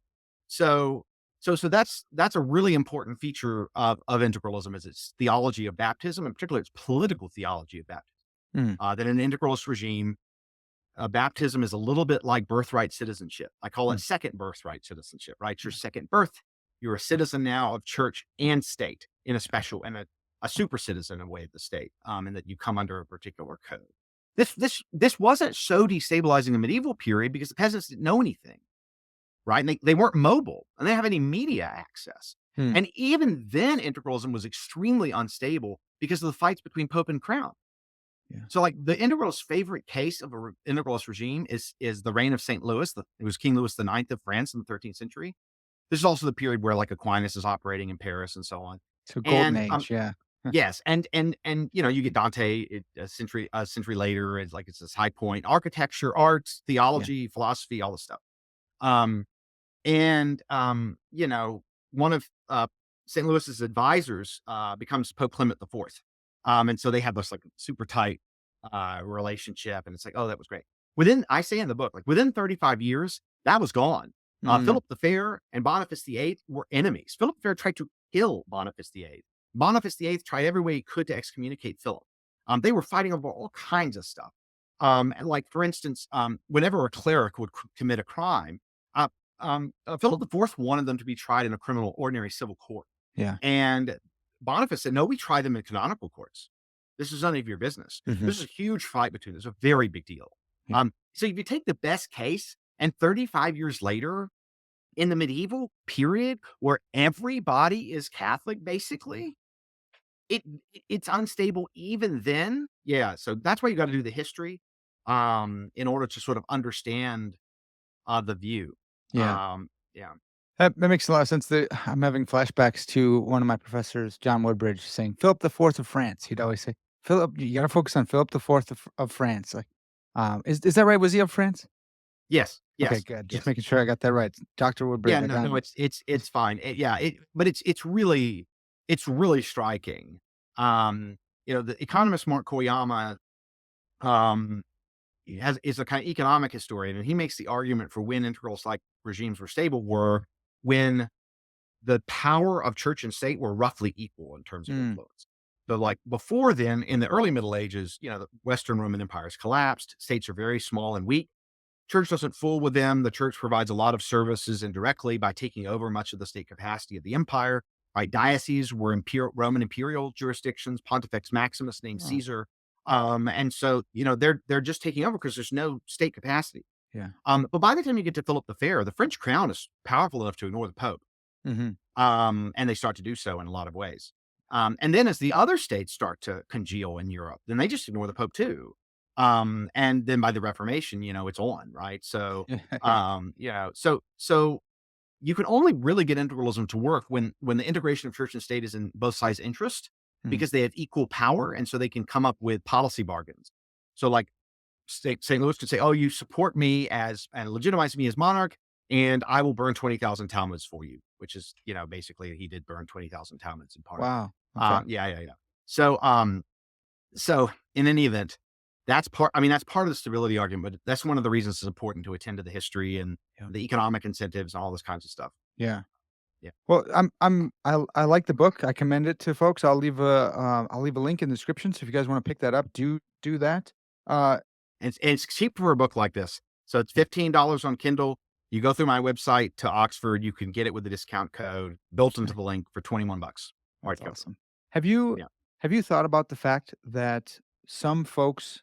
B: so So that's a really important feature of integralism is its theology of baptism, and particularly its political theology of baptism.
A: Mm,
B: That in an integralist regime, baptism is a little bit like birthright citizenship. I call it
A: mm,
B: second birthright citizenship, right? It's your
A: yeah,
B: second birth. You're a citizen now of church and state in a
A: yeah.
B: special and a super citizen in a way of the state, and that you come under a particular code. This wasn't so destabilizing in the medieval period because the peasants didn't know anything, right? And they weren't mobile and they didn't have any media access.
A: Mm,
B: And even then, integralism was extremely unstable because of the fights between Pope and Crown.
A: yeah.
B: So, like, the integralist favorite case of a integralist regime is the reign of Saint Louis. It was King Louis the Ninth of France in the 13th century. This is also the period where like Aquinas is operating in Paris and so on.
A: So golden
B: And
A: age, yeah.
B: yes, and you get Dante a century later. It's like it's this high point: architecture, arts,
A: Yeah.
B: theology, philosophy, all this stuff. Um, and, one of, St. Louis's advisors, becomes Pope Clement IV. And so they have this, like, super tight, relationship, and it's like, "Oh, that was great." I say in the book, like, within 35 years, that was gone.
A: Mm,
B: Philip the Fair and Boniface VIII were enemies. Philip the Fair tried to kill Boniface VIII. Boniface VIII tried every way he could to excommunicate Philip. They were fighting over all kinds of stuff. And, like, for instance, whenever a cleric would commit a crime, uh, Philip IV wanted them to be tried in a criminal ordinary civil court.
A: yeah.
B: And Boniface said, "No, we try them in canonical courts. This is none of your business."
A: Mhm,
B: This is a huge fight between It's a very big deal.
A: yeah.
B: So if you take the best case and 35 years later, in the medieval period where everybody is Catholic, basically, it it's unstable even then. Yeah, so that's why you got to do the history, in order to sort of understand the view.
A: Yeah.
B: Yeah.
A: That makes a lot of sense. I'm having flashbacks to one of my professors, John Woodbridge, saying Philip the Fourth of France. He'd always say, "Philip, you gotta focus on Philip the Fourth of France." Like, is that right? Was he of France?
B: Yes,
A: Okay,
B: yes,
A: good. Just
B: yes.
A: making sure I got that right. Doctor
B: Yeah,
A: Woodbridge, I
B: no,
A: got
B: no, it's fine. But it's really striking. The economist Mark Koyama, um, is a kind of economic historian, and he makes the argument for when integrals like regimes were stable were when the power of church and state were roughly equal in terms of
A: Mm,
B: influence. So, like before then, in the early Middle Ages, the Western Roman empires collapsed. States are very small and weak. Church doesn't fool with them. The church provides a lot of services indirectly by taking over much of the state capacity of the empire. Right, dioceses were Roman imperial jurisdictions. Pontifex Maximus named
A: oh,
B: Caesar, and so they're just taking over because there's no state capacity.
A: yeah.
B: But by the time you get to Philip the Fair, the French crown is powerful enough to ignore the Pope,
A: Mhm.
B: and they start to do so in a lot of ways. And then as the other states start to congeal in Europe, then they just ignore the Pope too. And then by the Reformation, it's on, right? So,
A: Yeah.
B: so you can only really get integralism to work when the integration of church and state is in both sides' interest
A: Mm,
B: because they have equal power, and so they can come up with policy bargains. So, like St. Louis could say, "Oh, you support me as and legitimize me as monarch, and I will burn 20,000 Talmuds for you," which is, basically he did burn 20,000 Talmuds in part.
A: wow. Okay.
B: Yeah, yeah, yeah. So, so in any event, that's part of the stability argument, but that's one of the reasons it's important to attend to the history and
A: Yeah.
B: the economic incentives and all this kinds of stuff.
A: Yeah.
B: Yeah.
A: Well, I like the book. I commend it to folks. I'll leave a link in the description, so if you guys wanna pick that up, do that. Uh,
B: And it's cheap for a book like this. So it's
A: yeah,
B: $15 on Kindle. You go through my website to Oxford, you can get it with a discount code built into
A: sweet.
B: the link for 21 bucks
A: That's
B: hardcover.
A: awesome. Have you
B: Yeah.
A: have you thought about the fact that some folks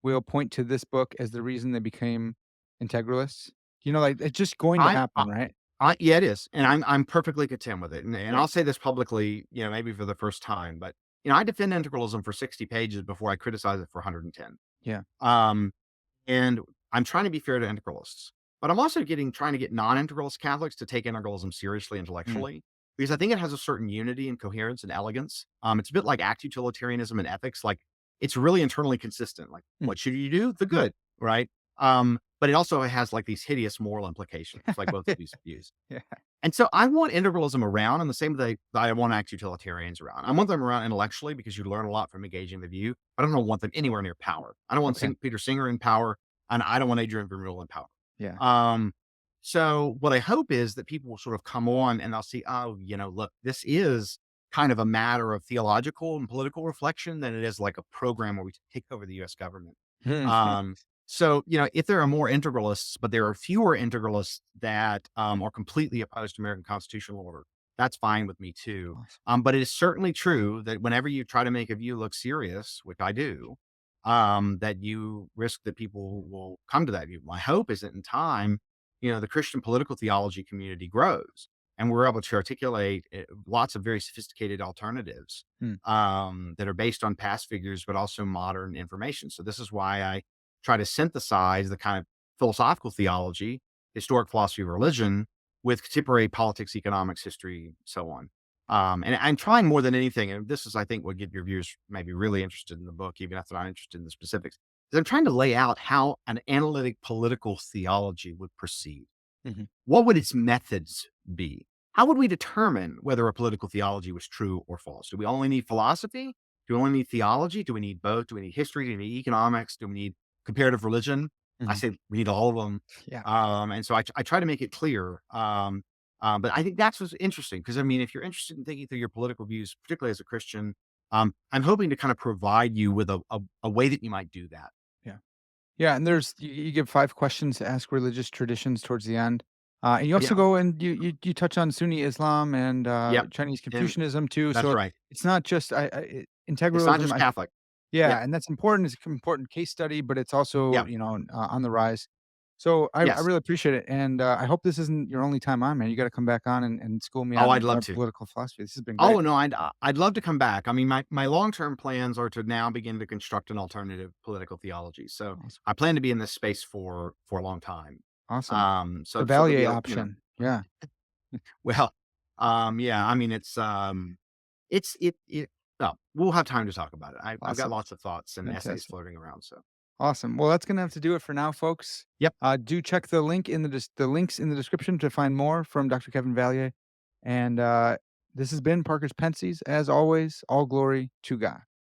A: will point to this book as the reason they became integralists? Like, it's just going to
B: I
A: happen, right?
B: Yeah, it is, and I'm perfectly content with it, and
A: Yeah.
B: I'll say this publicly, maybe for the first time, but, I defend integralism for 60 pages before I criticize it for 110.
A: Yeah.
B: Um, and I'm trying to be fair to integralists, but I'm also trying to get non-integralist Catholics to take integralism seriously
A: Mm,
B: intellectually, because I think it has a certain unity and coherence and elegance. It's a bit like act utilitarianism and ethics. Like it's really internally consistent. Like
A: mm.
B: what should you do? The good, right? But it also has like these hideous moral implications, like both of these views.
A: Yeah.
B: And so I want integralism around in the same way that I want act utilitarians around. I want them around intellectually because you learn a lot from engaging the view. I don't want them anywhere near power. I don't want
A: Okay.
B: Peter Singer in power, and I don't want Adrian Vermeule in power.
A: Yeah.
B: Um, So what I hope is that people will sort of come on and they'll see, oh, look, this is kind of a matter of theological and political reflection than it is like a program where we take over the US government. Um, so, if there are more integralists, but there are fewer integralists that are completely opposed to American constitutional order, that's fine with me too.
A: Awesome.
B: But it is certainly true that whenever you try to make a view look serious, which I do, that you risk that people will come to that view. My hope is that in time, the Christian political theology community grows and we're able to articulate lots of very sophisticated alternatives
A: Hmm.
B: that are based on past figures, but also modern information. So this is why I try to synthesize the kind of philosophical theology, historic philosophy of religion with contemporary politics, economics, history, so on. And I'm trying more than anything, and this is, I think, what get your viewers maybe really interested in the book, even if they're not interested in the specifics. Is I'm trying to lay out how an analytic political theology would proceed.
A: Mhm.
B: What would its methods be? How would we determine whether a political theology was true or false? Do we only need philosophy? Do we only need theology? Do we need both? Do we need history? Do we need economics? Do we need comparative religion? I
A: Mhm.
B: say we need all of them.
A: Yeah.
B: And so I try to make it clear. But I think that's what's interesting because I mean, if you're interested in thinking through your political views, particularly as a Christian, I'm hoping to kind of provide you with a way that you might do that.
A: Yeah. Yeah, and there's you give 5 questions to ask religious traditions towards the end. And you
B: Oh,
A: also
B: yeah.
A: go and you touch on Sunni Islam and,
B: Yep.
A: Chinese
B: And
A: Confucianism too,
B: that's
A: so
B: right.
A: it's not just
B: It's not
A: integralism,
B: just
A: I
B: Catholic. Yep.
A: yeah, and that's important, it's an important case study, but it's also,
B: Yep.
A: on the rise. So I
B: Yes.
A: really appreciate it, and, I hope this isn't your only time on, man. You gotta come back on and school me
B: Oh, I'd
A: on,
B: love to.
A: political philosophy. This has been great.
B: Oh, no, I'd love to come back. I mean, my long-term plans are to now begin to construct an alternative political theology. So,
A: Awesome.
B: I plan to be in this space for a long time.
A: Awesome. The
B: So certainly be
A: Vallier
B: a
A: option. Yeah.
B: well, yeah, I mean, we'll have time to talk about it. I've got
A: Awesome.
B: lots of thoughts and essays
A: Fantastic.
B: floating around, so
A: Awesome. Well, that's gonna have to do it for now, folks.
B: Yep.
A: Do check the links in the description to find more from Dr. Kevin Vallier. And this has been Parker's Pensées. As always, all glory to God.